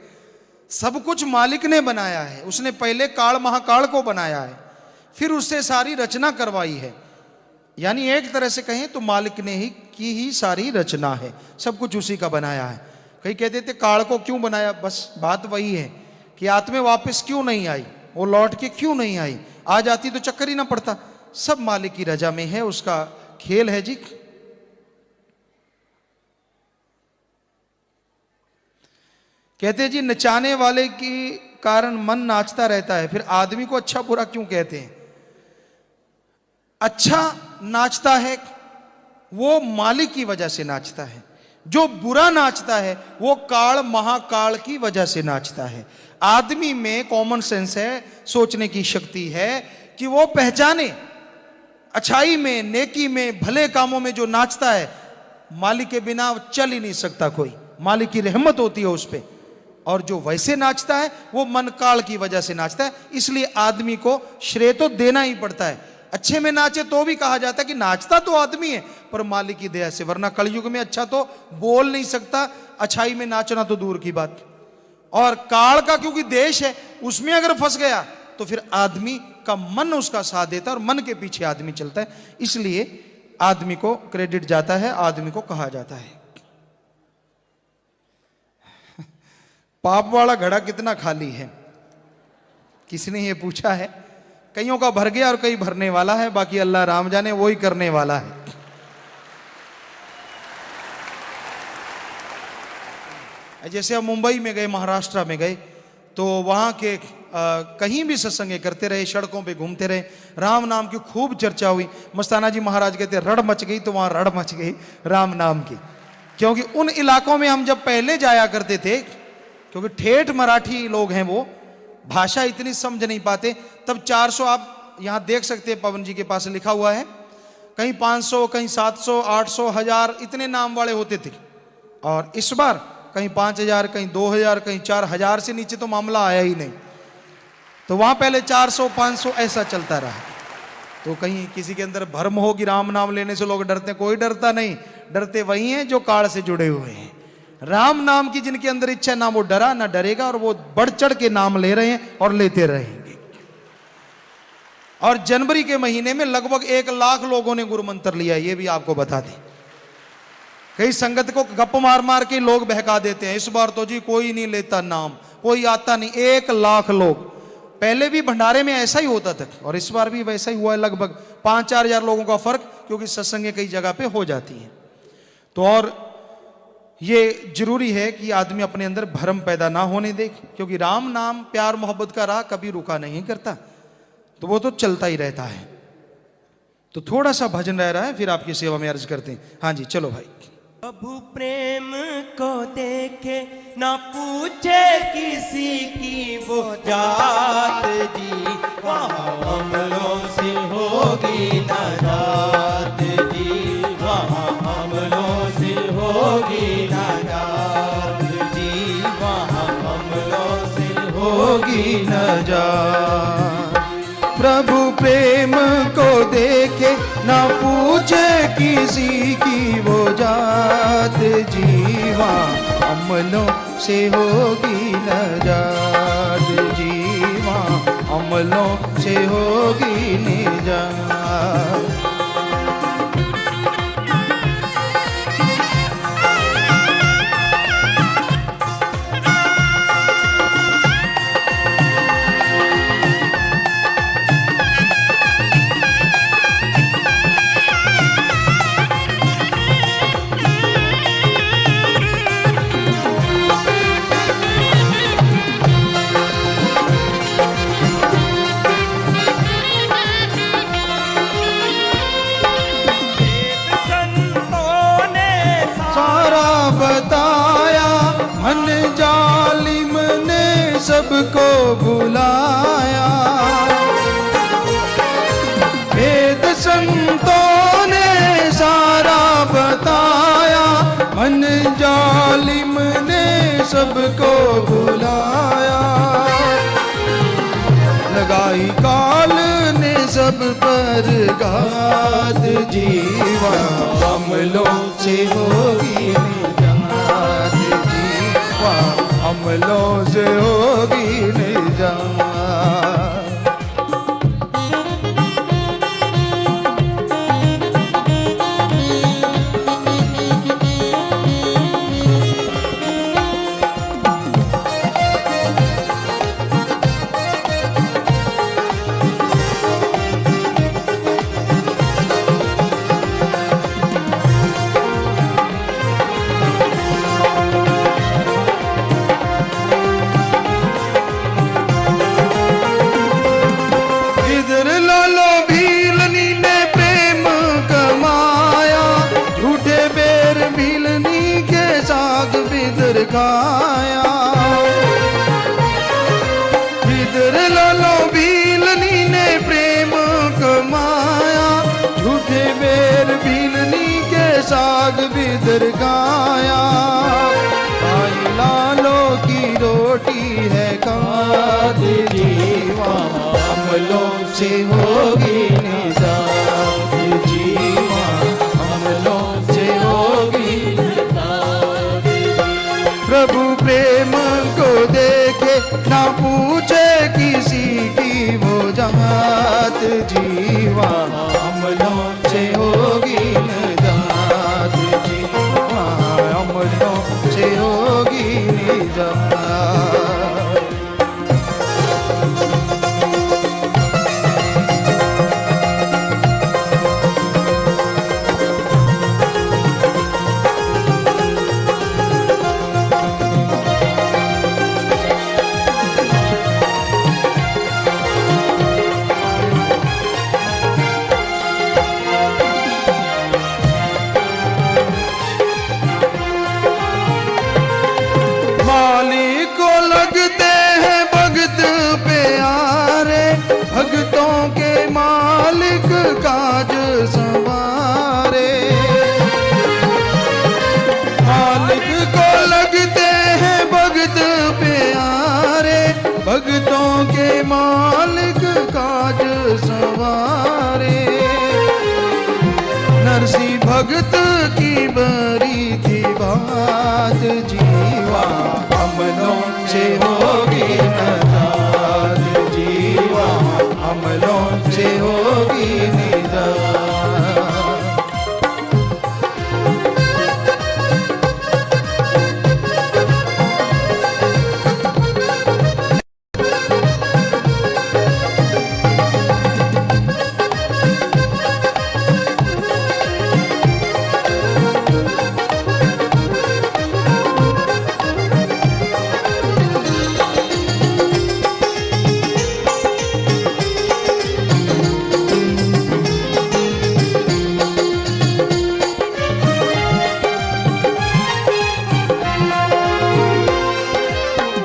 सब कुछ मालिक ने बनाया है। उसने पहले काल महाकाल को बनाया है, फिर उससे सारी रचना करवाई है। यानी एक तरह से कहें तो मालिक ने ही की ही सारी रचना है, सब कुछ उसी का बनाया है। कई कहते थे काल को क्यों बनाया, बस बात वही है कि आत्मा वापस क्यों नहीं आई, वो लौट के क्यों नहीं आई, आ जाती तो चक्कर ही ना पड़ता। सब मालिक की रजा में है, उसका खेल है जी। कहते हैं जी नचाने वाले के कारण मन नाचता रहता है। फिर आदमी को अच्छा बुरा क्यों कहते हैं? अच्छा नाचता है वो मालिक की वजह से नाचता है, जो बुरा नाचता है वो काल महाकाल की वजह से नाचता है। आदमी में कॉमन सेंस है, सोचने की शक्ति है कि वो पहचाने अच्छाई में, नेकी में, भले कामों में जो नाचता है, मालिक के बिना चल ही नहीं सकता कोई, मालिक की रहमत होती है उस पर। और जो वैसे नाचता है वो मन काल की वजह से नाचता है, इसलिए आदमी को श्रेय तो देना ही पड़ता है। अच्छे में नाचे तो भी कहा जाता है कि नाचता तो आदमी है पर मालिक की दया से, वरना कलयुग में अच्छा तो बोल नहीं सकता, अच्छाई में नाचना तो दूर की बात। और काल का क्योंकि देश है, उसमें अगर फंस गया तो फिर आदमी का मन उसका साथ देता है और मन के पीछे आदमी चलता है, इसलिए आदमी को क्रेडिट जाता है, आदमी को कहा जाता है। पाप वाला घड़ा कितना खाली है, किसी ने ये पूछा है। कईयों का भर गया और कई भरने वाला है, बाकी अल्लाह राम जाने वो ही करने वाला है। जैसे हम मुंबई में गए, महाराष्ट्र में गए, तो वहां के कहीं भी सत्संग करते रहे, सड़कों पे घूमते रहे, राम नाम की खूब चर्चा हुई। मस्ताना जी महाराज कहते रड़ मच गई, तो वहां रड़ मच गई राम नाम की। क्योंकि उन इलाकों में हम जब पहले जाया करते थे, क्योंकि ठेठ मराठी लोग हैं, वो भाषा इतनी समझ नहीं पाते, तब 400, आप यहां देख सकते हैं पवन जी के पास लिखा हुआ है, कहीं 500, कहीं 700, 800, 1000 इतने नाम वाले होते थे। और इस बार कहीं 5000, कहीं 2000, कहीं 4000 से नीचे तो मामला आया ही नहीं। तो वहां पहले 400, 500 ऐसा चलता रहा। तो कहीं किसी के अंदर भ्रम हो कि राम नाम लेने से लोग डरते हैं, कोई डरता नहीं, डरते वही हैं जो काल से जुड़े हुए हैं। राम नाम की जिनके अंदर इच्छा, ना वो डरा ना डरेगा, और वो बढ़ चढ़ के नाम ले रहे हैं और लेते रहेंगे। और जनवरी के महीने में लगभग 1 लाख लोगों ने गुरु मंत्र लिया, ये भी आपको बता दें। कई संगत को गप मार मार के लोग बहका देते हैं, इस बार तो जी कोई नहीं लेता नाम, कोई आता नहीं। 1 लाख लोग, पहले भी भंडारे में ऐसा ही होता था और इस बार भी वैसा ही हुआ है। लगभग 5-4 हजार लोगों का फर्क, क्योंकि सत्संग कई जगह पे हो जाती है। तो और ये जरूरी है कि आदमी अपने अंदर भ्रम पैदा ना होने दे, क्योंकि राम नाम प्यार मोहब्बत का राह कभी रुका नहीं करता, तो वो तो चलता ही रहता है। तो थोड़ा सा भजन रह रहा है, फिर आपकी सेवा में अर्ज करते हैं। हाँ जी, चलो भाई। प्रभु प्रेम को देखे ना पूछे किसी की वो जात जी, वहाँ हमलों से होगी ना जात जी, वहाँ हमलों से होगी ना जात जी, वहाँ हमलों से होगी ना जात। प्रभु प्रेम को देखे ना पूछे किसी की वो जात, जीवा अमलों से होगी न जात, जीवा अमलों से होगी निजात। सबको बुलाया, वेद संतों ने सारा बताया, मन जालिम ने सबको बुलाया, लगाई काल ने सब पर घात, जीवा अमलों से होगी निजात, जीवा अमलों से होगी निजात। दिखाया। इधर लालो भीलनी ने प्रेम कमाया, झूठे बेर भीलनी के साग बिदर गाया। आई लालो की रोटी है काद जीवा, अमलों से होगी निजात जीवा, अमलों से होगी निजात। प्रभु प्रेम को देखे ना पूछे किसी की वो जात जीवा, अमलों से होगी निजात जीवा, अमलों से होगी निजात। भक्तों के मालिक काज संवारे, मालिक को लगते हैं भक्त प्यारे। भक्तों के मालिक काज संवारे। नरसी भक्त की बरी थी बात जीवा, अमलों से होगी निजात जीवा, अमलों से होगी निजात।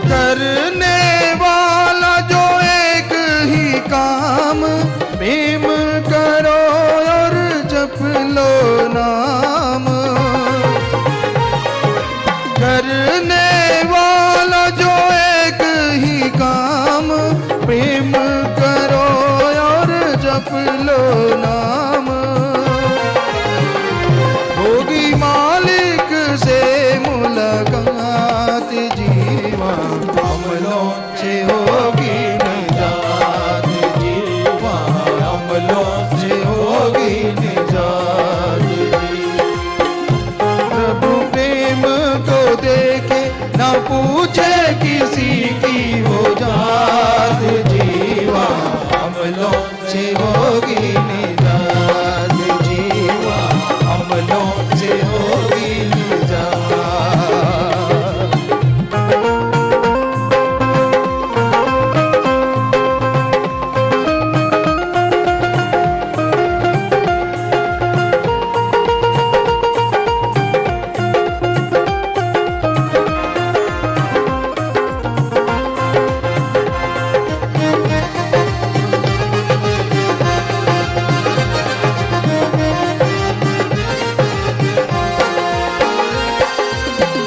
करने वाला जो एक ही काम, प्रेम करो और जप लो नाम। करने वाला जो एक ही काम, प्रेम करो और जप लो नाम। होगी मालिक से मुलाकात जीवा, अमलों से होगी निजात जीवा, अमलों से होगी निजात। प्रभु प्रेम को देखे ना पूछे किसी की वो जात जीवा, अमलों से होगी निजात जीवा, अमलों से होगी निजात।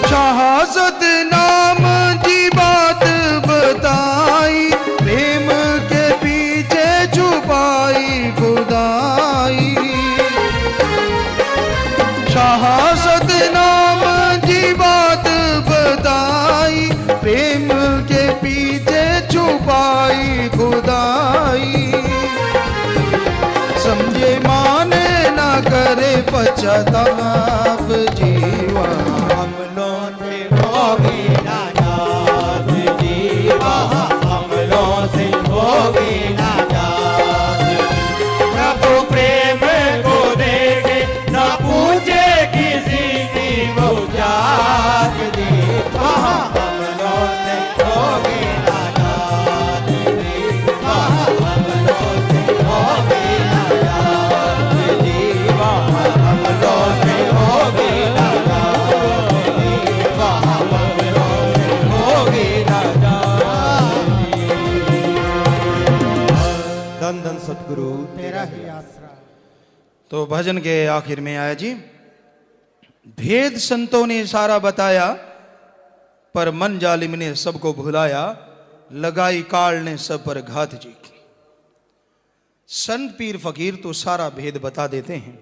शहादत नाम की बात बताई, प्रेम के पीछे छुपाई खुदाई। शहादत नाम की बात बताई, प्रेम के पीछे छुपाई खुदाई। समझे माने ना करे पश्चाताप जीवा, अमलों से होगी निजात जीवा, अमलों से होगी निजात। प्रभु प्रेम को देखे ना पूछे किसी की वो जात जीवा, अमलों से होगी निजात जीवा, अमलों से होगी निजात जीवा, अमलों से तो भजन के आखिर में आया जी, भेद संतों ने सारा बताया, पर मन जालिम ने सबको भुलाया, लगाई काल ने सब पर घात जी की। संत पीर फकीर तो सारा भेद बता देते हैं,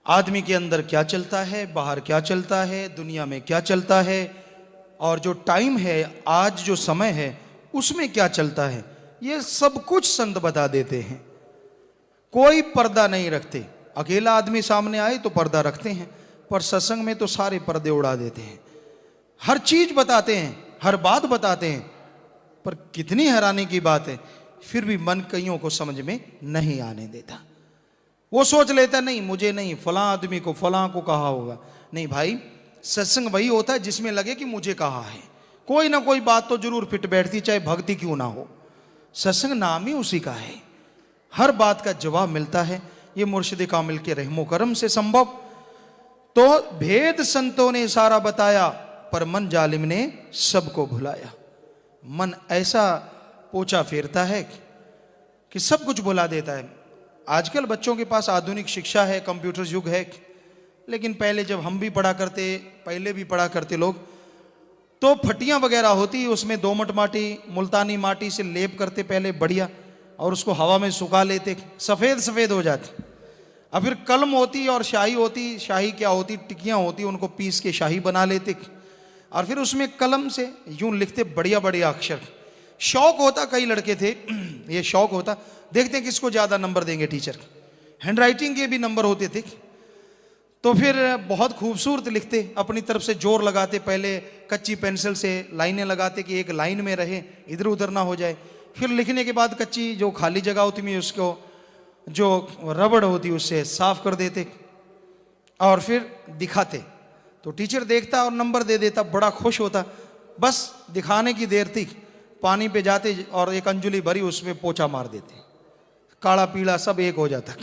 आदमी के अंदर क्या चलता है, बाहर क्या चलता है, दुनिया में क्या चलता है, और जो टाइम है, आज जो समय है, उसमें क्या चलता है, ये सब कुछ संत बता देते हैं। कोई पर्दा नहीं रखते। अकेला आदमी सामने आए तो पर्दा रखते हैं, पर सत्संग में तो सारे पर्दे उड़ा देते हैं। हर चीज बताते हैं, हर बात बताते हैं, पर कितनी हैरानी की बात है, फिर भी मन कईयों को समझ में नहीं आने देता। वो सोच लेता नहीं, मुझे नहीं, फलां आदमी को, फलां को कहा होगा। नहीं भाई, सत्संग वही होता है जिसमें लगे कि मुझे कहा है। कोई ना कोई बात तो जरूर फिट बैठती, चाहे भक्ति क्यों ना हो। सत्संग नाम ही उसी का है, हर बात का जवाब मिलता है। ये मुर्शिद कामिल के रहमो करम से संभव। तो भेद संतों ने सारा बताया, पर मन जालिम ने सबको भुलाया। मन ऐसा पोछा फेरता है कि सब कुछ भुला देता है। आजकल बच्चों के पास आधुनिक शिक्षा है, कंप्यूटर युग है, लेकिन पहले जब हम भी पढ़ा करते, पहले भी पढ़ा करते लोग, तो फटियां वगैरह होती, उसमें दोमट माटी, मुल्तानी माटी से लेप करते पहले बढ़िया, और उसको हवा में सुखा लेते, सफेद सफेद हो जाती। अब फिर कलम होती और शाही होती। शाही क्या होती, टिकियां होती, उनको पीस के शाही बना लेते, और फिर उसमें कलम से यूं लिखते बढ़िया बढ़िया अक्षर। शौक होता, कई लड़के थे, ये शौक होता, देखते किसको ज्यादा नंबर देंगे टीचर। हैंडराइटिंग के भी नंबर होते थे, तो फिर बहुत खूबसूरत लिखते, अपनी तरफ से जोर लगाते, पहले कच्ची पेंसिल से लाइनें लगाते कि एक लाइन में रहे, इधर उधर ना हो जाए। फिर लिखने के बाद कच्ची जो खाली जगह होती में उसको जो रबड़ होती उससे साफ कर देते, और फिर दिखाते, तो टीचर देखता और नंबर दे देता, बड़ा खुश होता। बस दिखाने की देर थी, पानी पे जाते और एक अंजुली भरी उसमें पोछा मार देते, काला पीला सब एक हो जाता,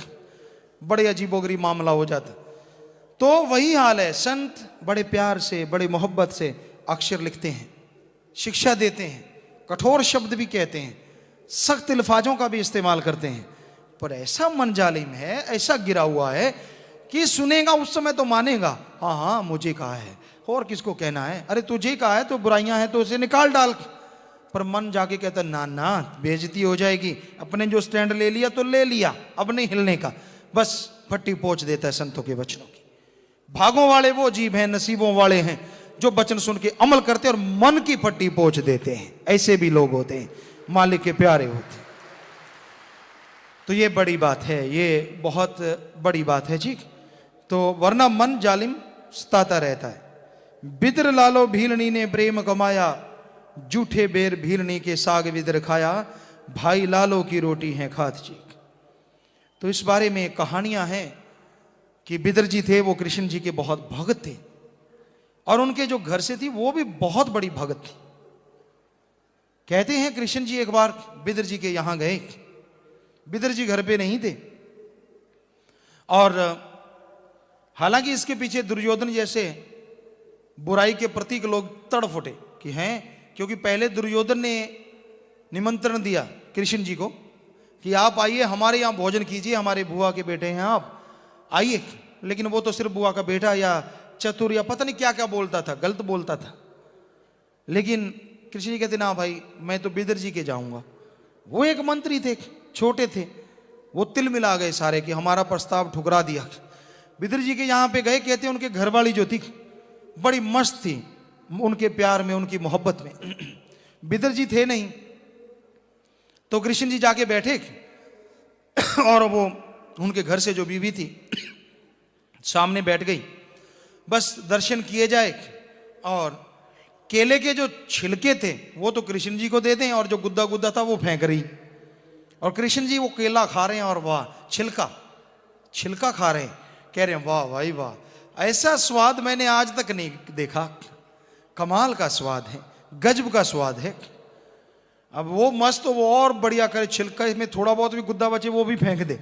बड़े अजीबोगरीब मामला हो जाता। तो वही हाल है, संत बड़े प्यार से, बड़े मोहब्बत से अक्षर लिखते हैं, शिक्षा देते हैं, कठोर शब्द भी कहते हैं, सख्त अल्फाजों का भी इस्तेमाल करते हैं, पर ऐसा मन जालिम है, ऐसा गिरा हुआ है कि सुनेगा उस समय तो मानेगा, हाँ हाँ मुझे कहा है, और किसको कहना है, अरे तुझे कहा है तो बुराइयां हैं तो उसे निकाल डाल। पर मन जाके कहता ना ना, बेइज्जती हो जाएगी, अपने जो स्टैंड ले लिया तो ले लिया, अब नहीं हिलने का, बस फट्टी पोंछ देता है संतों के वचनों की। भागों वाले वो जीव हैं, नसीबों वाले हैं जो वचन सुन के अमल करते और मन की फट्टी पोंछ देते हैं। ऐसे भी लोग होते हैं, मालिक के प्यारे होते हैं। तो ये बड़ी बात है, ये बहुत बड़ी बात है जी। तो वरना मन जालिम सताता रहता है। बिदर लालो भीलनी ने प्रेम कमाया, जूठे बेर भीलनी के साग विदर खाया, भाई लालो की रोटी है खात जी। तो इस बारे में कहानियां हैं कि बिदर जी थे, वो कृष्ण जी के बहुत भगत थे, और उनके जो घर से थी वो भी बहुत बड़ी भगत थी। कहते हैं कृष्ण जी एक बार बिदर जी के यहां गए, बिदर जी घर पे नहीं थे, और हालांकि इसके पीछे दुर्योधन जैसे बुराई के प्रतीक लोग तड़फ उठे कि हैं, क्योंकि पहले दुर्योधन ने निमंत्रण दिया कृष्ण जी को कि आप आइए हमारे यहाँ भोजन कीजिए, हमारे बुआ के बेटे हैं आप, आइए। लेकिन वो तो सिर्फ बुआ का बेटा या चतुर या पता नहीं क्या क्या बोलता था, गलत बोलता था। लेकिन कृष्ण जी कहते ना भाई, मैं तो बिदर जी के जाऊंगा। वो एक मंत्री थे, छोटे थे, वो तिल मिला गए सारे कि हमारा प्रस्ताव ठुकरा दिया। बिदर जी के यहाँ पे गए, कहते उनके घरवाली जो थी बड़ी मस्त थी, उनके प्यार में, उनकी मोहब्बत में। बिदर जी थे नहीं, तो कृष्ण जी जाके बैठे, और वो उनके घर से जो बीवी थी सामने बैठ गई। बस दर्शन किए जाए, और केले के जो छिलके थे वो तो कृष्ण जी को दे दें, और जो गुद्दा गुद्दा था वो फेंक रही, और कृष्ण जी वो केला खा रहे हैं, और वाह छिलका छिलका खा रहे हैं, कह रहे हैं वाह भाई वाह, ऐसा स्वाद मैंने आज तक नहीं देखा, कमाल का स्वाद है, गजब का स्वाद है। अब वो मस्त, तो वो और बढ़िया करे, छिलका इसमें थोड़ा बहुत भी गुद्दा बचे वो भी फेंक दे,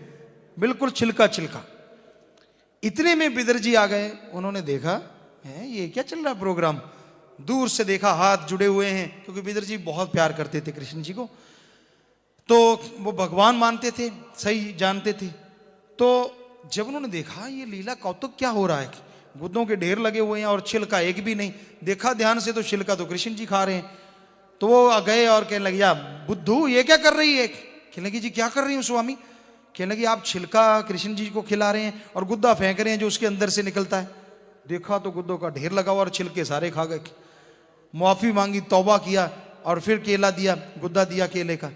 बिल्कुल छिलका छिलका। इतने में बिदर जी आ गए, उन्होंने देखा है ये क्या चल रहा है प्रोग्राम, दूर से देखा हाथ जुड़े हुए हैं, क्योंकि बिदर जी बहुत प्यार करते थे कृष्ण जी को, तो वो भगवान मानते थे, सही जानते थे। तो जब उन्होंने देखा ये लीला कौतुक क्या हो रहा है, गुद्दों के ढेर लगे हुए हैं और छिलका एक भी नहीं, देखा ध्यान से तो छिलका तो कृष्ण जी खा रहे हैं। तो वो गए और कहने लगे, या बुद्धू ये क्या कर रही है? कहने लगी जी क्या कर रही हूँ स्वामी? कहने लगी आप छिलका कृष्ण जी को खिला रहे हैं और गुद्दा फेंक रहे हैं जो उसके अंदर से निकलता है। देखा तो गुद्दों का ढेर लगा हुआ और छिलके सारे खा गए। माफी मांगी, तौबा किया और फिर केला दिया, गुद्दा दिया केले का।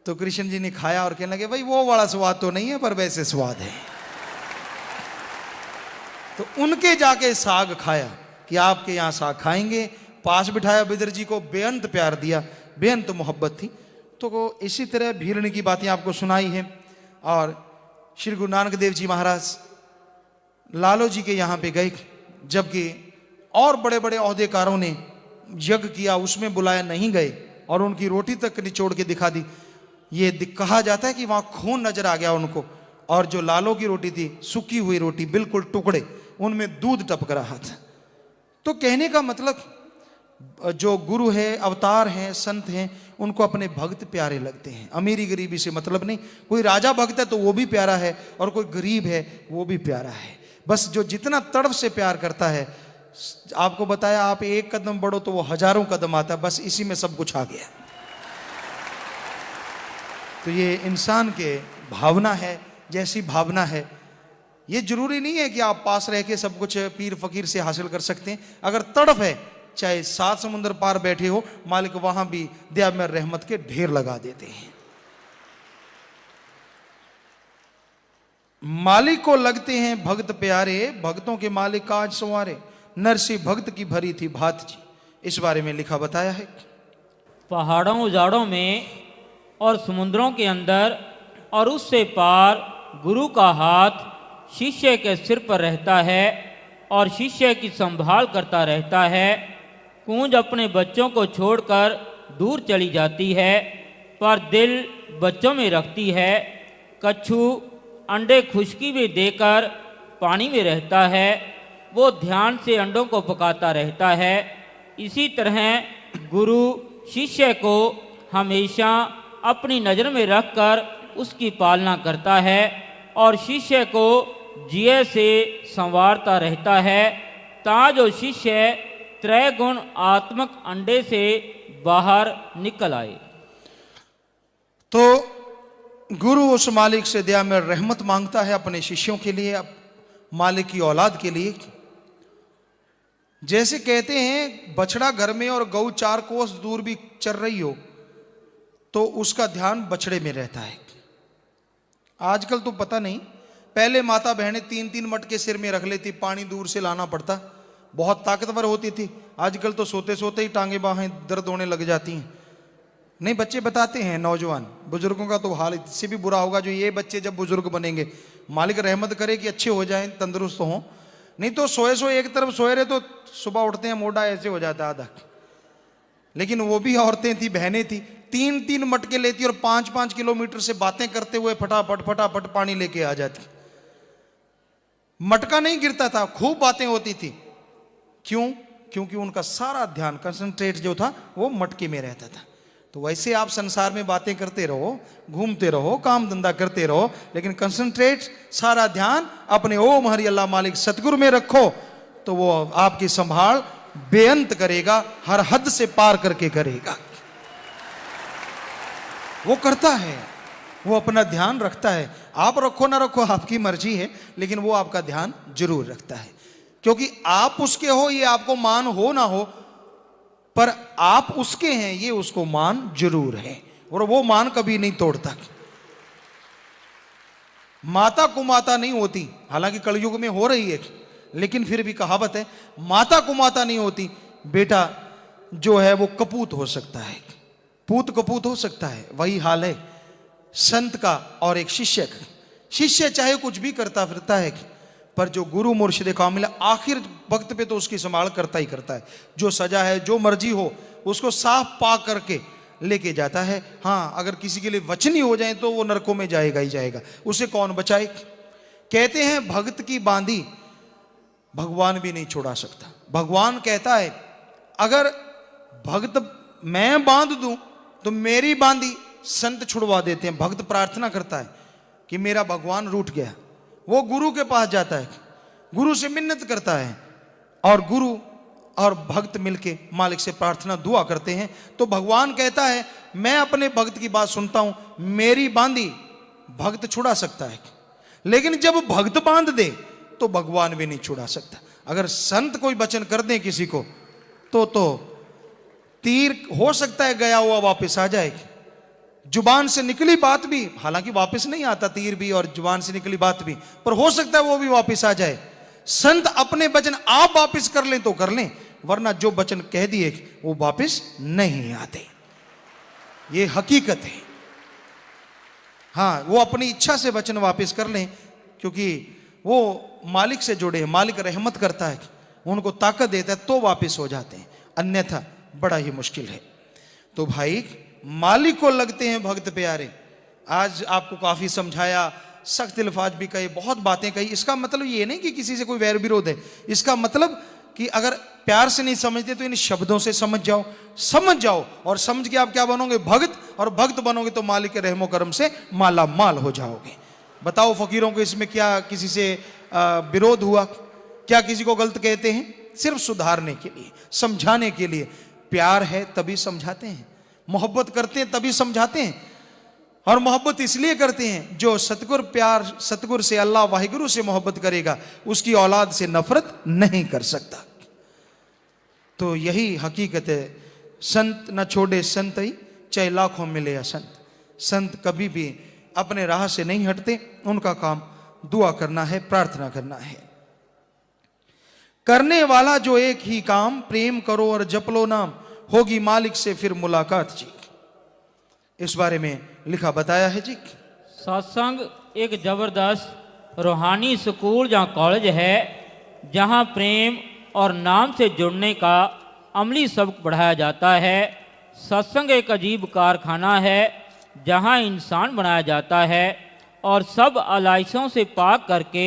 तो कृष्ण जी ने खाया और कहने लगे भाई वो वाला स्वाद तो नहीं है पर वैसे स्वाद है। तो उनके जाके साग खाया कि आपके यहां साग खाएंगे। पास बिठाया बिदर जी को, बेअंत प्यार दिया, बेअंत मोहब्बत थी। तो इसी तरह भीलनी की बातें आपको सुनाई हैं। और श्री गुरु नानक देव जी महाराज लालो जी के यहां पे गए, जबकि और बड़े बड़े ओहदेकारों ने यज्ञ किया, उसमें बुलाया नहीं गए और उनकी रोटी तक निचोड़ के दिखा दी। ये कहा जाता है कि वहां खून नजर आ गया उनको, और जो लालो की रोटी थी सूखी हुई रोटी, बिल्कुल टुकड़े, उनमें दूध टपक रहा था। तो कहने का मतलब जो गुरु है, अवतार हैं, संत हैं, उनको अपने भक्त प्यारे लगते हैं। अमीरी गरीबी से मतलब नहीं। कोई राजा भक्त है तो वो भी प्यारा है और कोई गरीब है वो भी प्यारा है। बस जो जितना तड़प से प्यार करता है, आपको बताया आप एक कदम बढ़ो तो वो हजारों कदम आता है, बस इसी में सब कुछ आ गया। तो ये इंसान के भावना है, जैसी भावना है। ये जरूरी नहीं है कि आप पास रह के सब कुछ पीर फकीर से हासिल कर सकते हैं। अगर तड़प है, चाहे 7 समुद्र पार बैठे हो, मालिक वहां भी दया में रहमत के ढेर लगा देते हैं। मालिक को लगते हैं भक्त प्यारे, भक्तों के मालिक काज संवारे, नरसी भक्त की भरी थी भात जी। इस बारे में लिखा बताया है। पहाड़ों उजाड़ों में और समुद्रों के अंदर और उससे पार गुरु का हाथ शिष्य के सिर पर रहता है और शिष्य की संभाल करता रहता है। कूंज अपने बच्चों को छोड़कर दूर चली जाती है, पर दिल बच्चों में रखती है। कच्छू अंडे खुशकी में देकर पानी में रहता है, वो ध्यान से अंडों को पकाता रहता है। इसी तरह गुरु शिष्य को हमेशा अपनी नज़र में रखकर उसकी पालना करता है और शिष्य को जिये से संवारता रहता है, ताजो शिष्य त्रय गुण आत्मक अंडे से बाहर निकल आए। तो गुरु उस मालिक से दया में रहमत मांगता है अपने शिष्यों के लिए, मालिक की औलाद के लिए। जैसे कहते हैं बछड़ा घर में और गऊ 4 कोस दूर भी चर रही हो तो उसका ध्यान बछड़े में रहता है। आजकल तो पता नहीं, पहले माता बहनें 3-3 मटके सिर में रख लेती, पानी दूर से लाना पड़ता, बहुत ताकतवर होती थी। आजकल तो सोते सोते ही टांगे बाहें दर्द होने लग जाती हैं। नहीं, बच्चे बताते हैं, नौजवान बुजुर्गों का तो हाल इससे भी बुरा होगा। जो ये बच्चे जब बुजुर्ग बनेंगे, मालिक रहमत करे कि अच्छे हो जाएं, तंदुरुस्त हों, नहीं तो सोए एक तरफ सोए रहे तो सुबह उठते हैं मोटा ऐसे हो जाता आधा। लेकिन वो भी औरतें थी, बहनें थी, 3-3 मटके लेती और 5-5 किलोमीटर से बातें करते हुए फटाफट फटाफट पानी लेके आ जाती। मटका नहीं गिरता था, खूब बातें होती थी। क्यों? क्योंकि उनका सारा ध्यान, कंसंट्रेट जो था वो मटके में रहता था। तो वैसे आप संसार में बातें करते रहो, घूमते रहो, काम धंधा करते रहो, लेकिन कंसंट्रेट, सारा ध्यान अपने ओम हरि अल्लाह मालिक सतगुरु में रखो, तो वो आपकी संभाल बेअंत करेगा, हर हद से पार करके करेगा। वो करता है, वो अपना ध्यान रखता है। आप रखो ना रखो आपकी मर्जी है, लेकिन वो आपका ध्यान जरूर रखता है। क्योंकि आप उसके हो, ये आपको मान हो ना हो, पर आप उसके हैं, ये उसको मान जरूर है और वो मान कभी नहीं तोड़ता। माता कुमाता नहीं होती, हालांकि कलयुग में हो रही है, लेकिन फिर भी कहावत है माता कुमाता नहीं होती। बेटा जो है वो कपूत हो सकता है, पूत कपूत हो सकता है। वही हाल है संत का और एक शिष्य का। शिष्य चाहे कुछ भी करता फिरता है, पर जो गुरु मुर्शिद कामिल आखिर वक्त पे तो उसकी संभाल करता ही करता है। जो सजा है, जो मर्जी हो, उसको साफ पाक करके लेके जाता है। हाँ, अगर किसी के लिए वचनी हो जाए तो वो नरकों में जाएगा ही जाएगा, उसे कौन बचाए। कहते हैं भक्त की बांधी भगवान भी नहीं छुड़ा सकता। भगवान कहता है अगर भक्त मैं बांध दूं तो मेरी बांधी संत छुड़वा देते हैं। भक्त प्रार्थना करता है कि मेरा भगवान रूठ गया, वो गुरु के पास जाता है, गुरु से मिन्नत करता है, और गुरु और भक्त मिलके मालिक से प्रार्थना दुआ करते हैं। तो भगवान कहता है मैं अपने भक्त की बात सुनता हूं, मेरी बांधी भक्त छुड़ा सकता है, लेकिन जब भक्त बांध दे तो भगवान भी नहीं छुड़ा सकता। अगर संत कोई वचन कर दे किसी को तो तीर हो सकता है गया हुआ वापस आ जाए, जुबान से निकली बात भी, हालांकि वापस नहीं आता तीर भी और जुबान से निकली बात भी, पर हो सकता है वो भी वापस आ जाए। संत अपने वचन आप वापस कर लें तो कर लें, वरना जो वचन कह दिए वो वापस नहीं आते, ये हकीकत है। हाँ, वो अपनी इच्छा से वचन वापस कर लें, क्योंकि वो मालिक से जुड़े हैं, मालिक रहमत करता है, उनको ताकत देता है तो वापस हो जाते हैं, अन्यथा बड़ा ही मुश्किल है। तो भाई मालिक को लगते हैं भक्त प्यारे। आज आपको काफी समझाया, सख्त अल्फाज भी कहे, बहुत बातें कही। इसका मतलब ये नहीं कि किसी से कोई वैर विरोध है, इसका मतलब कि अगर प्यार से नहीं समझते तो इन शब्दों से समझ जाओ, और समझ के आप क्या बनोगे, भक्त, और भक्त बनोगे तो मालिक के रहमो करम से माला माल हो जाओगे। बताओ फकीरों को इसमें क्या किसी से विरोध हुआ, क्या किसी को गलत कहते हैं? सिर्फ सुधारने के लिए, समझाने के लिए। प्यार है तभी समझाते हैं, मोहब्बत करते हैं तभी समझाते हैं, और मोहब्बत इसलिए करते हैं जो सतगुर प्यार, सतगुर से, अल्लाह वाहिगुरु से मोहब्बत करेगा उसकी औलाद से नफरत नहीं कर सकता। तो यही हकीकत है। संत न छोड़े संत ही, चाहे लाखों मिले असंत। संत कभी भी अपने राह से नहीं हटते, उनका काम दुआ करना है, प्रार्थना करना है। करने वाला जो एक ही काम, प्रेम करो और जप लो नाम, होगी मालिक से फिर मुलाकात जी। इस बारे में लिखा बताया है जी। सत्संग एक जबरदस्त रूहानी स्कूल या कॉलेज है, जहां प्रेम और नाम से जुड़ने का अमली सबक पढ़ाया जाता है। सत्संग एक अजीब कारखाना है जहां इंसान बनाया जाता है और सब आलाइशों से पाक करके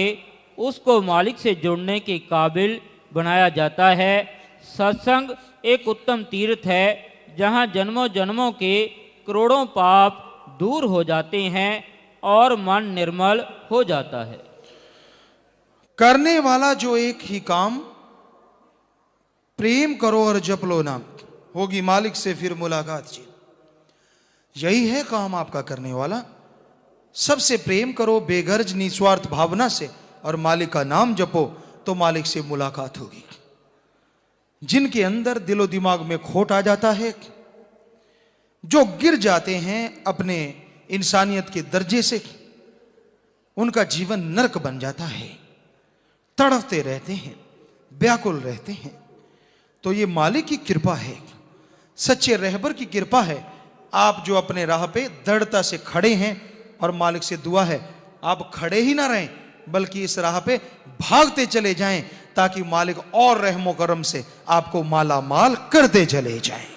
उसको मालिक से जुड़ने के काबिल बनाया जाता है। सत्संग एक उत्तम तीर्थ है जहां जन्मों जन्मों के करोड़ों पाप दूर हो जाते हैं और मन निर्मल हो जाता है। करने वाला जो एक ही काम, प्रेम करो और जप लो नाम, होगी मालिक से फिर मुलाकात जी। यही है काम आपका करने वाला। सबसे प्रेम करो बेगर्ज निस्वार्थ भावना से, और मालिक का नाम जपो तो मालिक से मुलाकात होगी। जिनके अंदर दिलो दिमाग में खोट आ जाता है, जो गिर जाते हैं अपने इंसानियत के दर्जे से, उनका जीवन नरक बन जाता है, तड़पते रहते हैं, व्याकुल रहते हैं। तो ये मालिक की कृपा है, सच्चे रहबर की कृपा है। आप जो अपने राह पे दृढ़ता से खड़े हैं, और मालिक से दुआ है आप खड़े ही ना रहें, बल्कि इस राह पे भागते चले जाएं, ताकि मालिक और रहमो करम से आपको माला माल करते चले जाएं।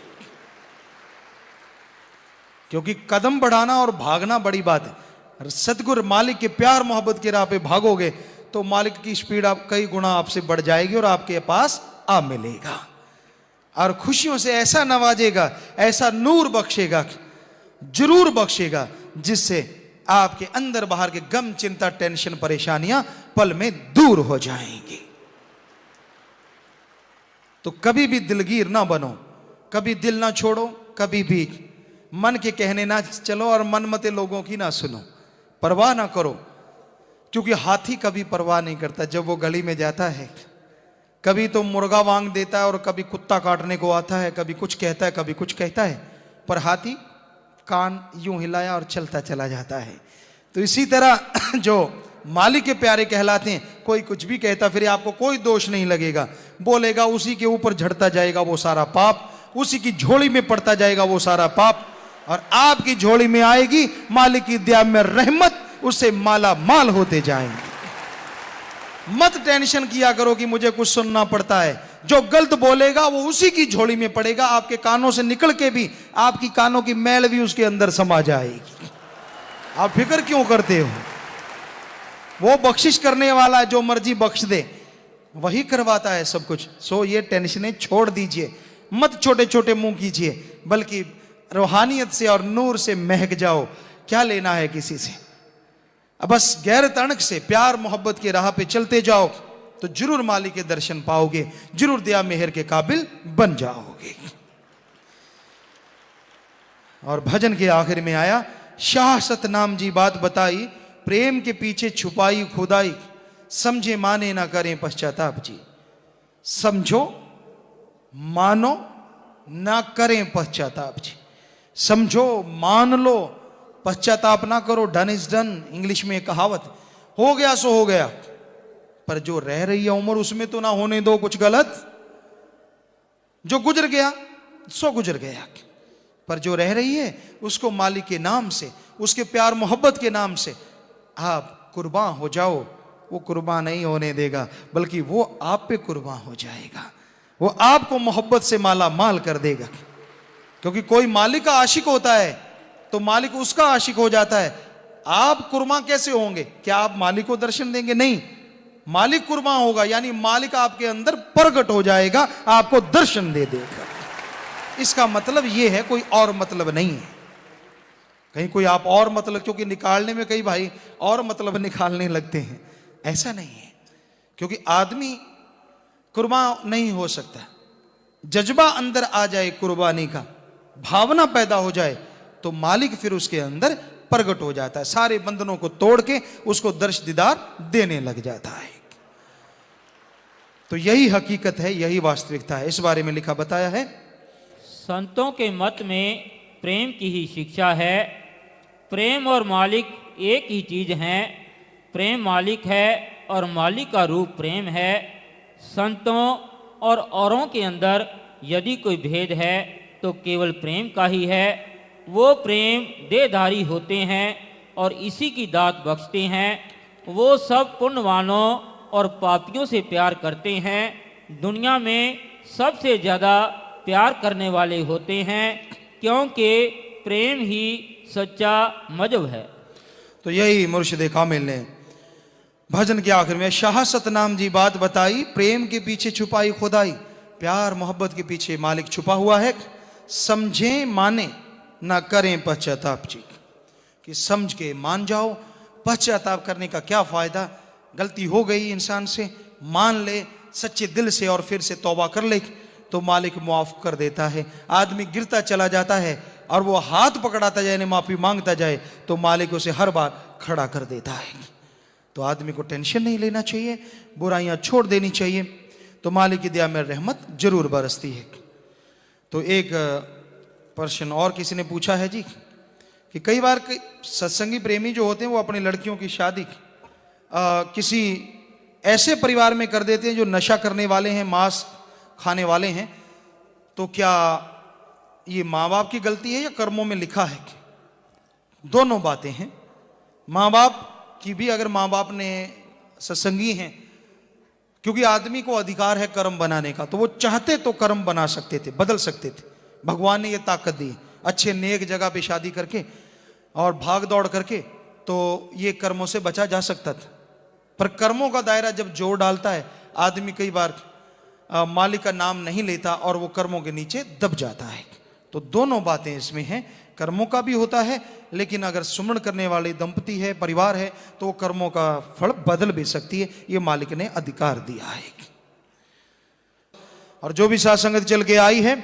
क्योंकि कदम बढ़ाना और भागना बड़ी बात है। सतगुर मालिक के प्यार मोहब्बत की राह पे भागोगे तो मालिक की स्पीड आप कई गुना आपसे बढ़ जाएगी और आपके पास आ मिलेगा, और खुशियों से ऐसा नवाजेगा, ऐसा नूर बख्शेगा, जरूर बख्शेगा, जिससे आपके अंदर बाहर के गम, चिंता, टेंशन, परेशानियां पल में दूर हो जाएंगी। तो कभी भी दिलगीर ना बनो, कभी दिल ना छोड़ो, कभी भी मन के कहने ना चलो, और मनमते लोगों की ना सुनो, परवाह ना करो। क्योंकि हाथी कभी परवाह नहीं करता। जब वो गली में जाता है, कभी तो मुर्गा वांग देता है और कभी कुत्ता काटने को आता है, कभी कुछ कहता है, कभी कुछ कहता है, पर हाथी कान यूं हिलाया और चलता चला जाता है। तो इसी तरह जो मालिक के प्यारे कहलाते हैं, कोई कुछ भी कहता फिर आपको कोई दोष नहीं लगेगा, बोलेगा उसी के ऊपर झड़ता जाएगा वो सारा पाप, उसी की झोली में पड़ता जाएगा वो सारा पाप, और आपकी झोली में आएगी मालिक की दया में रहमत, उससे माला माल होते जाएंगे। मत टेंशन किया करो कि मुझे कुछ सुनना पड़ता है। जो गलत बोलेगा वो उसी की झोली में पड़ेगा, आपके कानों से निकल के भी आपकी कानों की मैल भी उसके अंदर समा जाएगी। आप फिक्र क्यों करते हो? वो बख्शिश करने वाला है, जो मर्जी बख्श दे, वही करवाता है सब कुछ। सो ये टेंशनें छोड़ दीजिए, मत छोटे छोटे मुंह कीजिए, बल्कि रूहानियत से और नूर से महक जाओ। क्या लेना है किसी से? अब बस गैर तणक से प्यार मोहब्बत के राह पे चलते जाओ तो जरूर मालिक के दर्शन पाओगे, जरूर दया मेहर के काबिल बन जाओगे। और भजन के आखिर में आया, शाह सतनाम जी बात बताई, प्रेम के पीछे छुपाई खुदाई, समझे माने ना करें पश्चाताप जी। समझो मानो ना करें पश्चाताप जी। समझो मान लो, पश्चाताप ना करो। डन इज डन, इंग्लिश में एक कहावत, हो गया सो हो गया, पर जो रह रही है उम्र उसमें तो ना होने दो कुछ गलत। जो गुजर गया सो गुजर गया, पर जो रह रही है उसको मालिक के नाम से, उसके प्यार मोहब्बत के नाम से आप कुर्बान हो जाओ। वो कुर्बान नहीं होने देगा, बल्कि वो आप पे कुर्बान हो जाएगा। वो आपको मोहब्बत से माला माल कर देगा। क्योंकि कोई मालिक का आशिक होता है तो मालिक उसका आशिक हो जाता है। आप कुर्बान कैसे होंगे? क्या आप मालिक को दर्शन देंगे? नहीं, मालिक कुर्बान होगा, यानी मालिक आपके अंदर प्रकट हो जाएगा, आपको दर्शन दे देगा। इसका मतलब यह है, कोई और मतलब नहीं है। कहीं कोई आप और मतलब, क्योंकि निकालने में कई भाई और मतलब निकालने लगते हैं, ऐसा नहीं है। क्योंकि आदमी कुर्बान नहीं हो सकता। जज्बा अंदर आ जाए कुर्बानी का, भावना पैदा हो जाए, तो मालिक फिर उसके अंदर प्रकट हो जाता है, सारे बंधनों को तोड़ के उसको दर्श दीदार देने लग जाता है। तो यही हकीकत है, यही वास्तविकता है। इस बारे में लिखा बताया है, संतों के मत में प्रेम की ही शिक्षा है। प्रेम और मालिक एक ही चीज हैं। प्रेम मालिक है और मालिक का रूप प्रेम है। संतों और औरों के अंदर यदि कोई भेद है तो केवल प्रेम का ही है। वो प्रेम देहधारी होते हैं और इसी की दात बख्शते हैं। वो सब पुण्यवानों और पापियों से प्यार करते हैं। दुनिया में सबसे ज़्यादा प्यार करने वाले होते हैं, क्योंकि प्रेम ही सच्चा मजहब है। तो यही मुर्शिद कामिल ने भजन के आखिर में शाह सतनाम जी बात बताई, प्रेम के पीछे छुपाई खुदाई, प्यार मोहब्बत के पीछे मालिक छुपा हुआ है। समझे माने ना करें पश्चाताप जी, कि समझ के मान जाओ, पश्चाताप करने का क्या फायदा। गलती हो गई इंसान से, मान ले सच्चे दिल से और फिर से तौबा कर ले तो मालिक मुआफ कर देता है। आदमी गिरता चला जाता है और वो हाथ पकड़ाता जाए, माफी मांगता जाए, तो मालिक उसे हर बार खड़ा कर देता है। तो आदमी को टेंशन नहीं लेना चाहिए, बुराइयां छोड़ देनी चाहिए, तो मालिक की दया में रहमत जरूर बरसती है। तो एक प्रश्न और किसी ने पूछा है जी, कि कई बार सत्संगी प्रेमी जो होते हैं वो अपनी लड़कियों की शादी किसी ऐसे परिवार में कर देते हैं जो नशा करने वाले हैं, मांस खाने वाले हैं। तो क्या ये माँ बाप की गलती है या कर्मों में लिखा है? दोनों बातें हैं। माँ बाप की भी, अगर माँ बाप ने सत्संगी हैं, क्योंकि आदमी को अधिकार है कर्म बनाने का, तो वो चाहते तो कर्म बना सकते थे, बदल सकते थे। भगवान ने ये ताकत दी, अच्छे नेक जगह पे शादी करके और भाग दौड़ करके तो ये कर्मों से बचा जा सकता था। पर कर्मों का दायरा जब जोर डालता है, आदमी कई बार मालिक का नाम नहीं लेता और वो कर्मों के नीचे दब जाता है। तो दोनों बातें इसमें हैं, कर्मों का भी होता है, लेकिन अगर सुमरण करने वाले दंपति है, परिवार है, तो वो कर्मों का फल बदल भी सकती है। ये मालिक ने अधिकार दिया है। और जो भी साथ संगत चल के आई है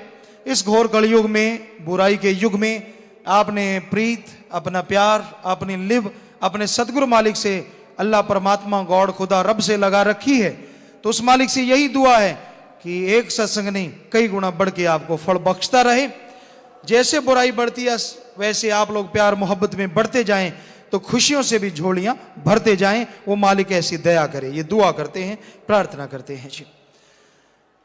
इस घोर कलयुग में, बुराई के युग में, आपने प्रीत, अपना प्यार, अपनी लिव अपने सतगुरु मालिक से, अल्लाह परमात्मा गॉड खुदा रब से लगा रखी है, तो उस मालिक से यही दुआ है कि एक सत्संग नहीं कई गुना बढ़ के आपको फल बख्शता रहे। जैसे बुराई बढ़ती है वैसे आप लोग प्यार मोहब्बत में बढ़ते जाएं, तो खुशियों से भी झोलियां भरते जाएं। वो मालिक ऐसी दया करे, ये दुआ करते हैं, प्रार्थना करते हैं जी।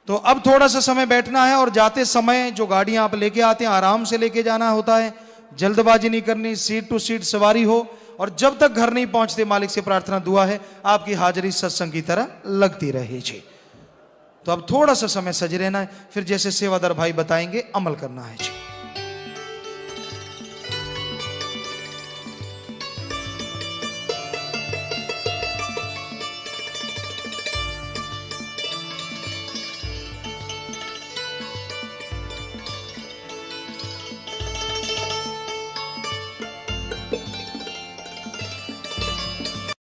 तो अब थोड़ा सा समय बैठना है और जाते समय जो गाड़ियां आप लेके आते हैं आराम से लेके जाना होता है, जल्दबाजी नहीं करनी, सीट टू सीट सवारी हो। और जब तक घर नहीं पहुंचते, मालिक से प्रार्थना दुआ है आपकी हाजिरी सत्संग की तरह लगती रहे जी। तो अब थोड़ा सा समय सज रहना है, फिर जैसे सेवादार भाई बताएंगे अमल करना है जी।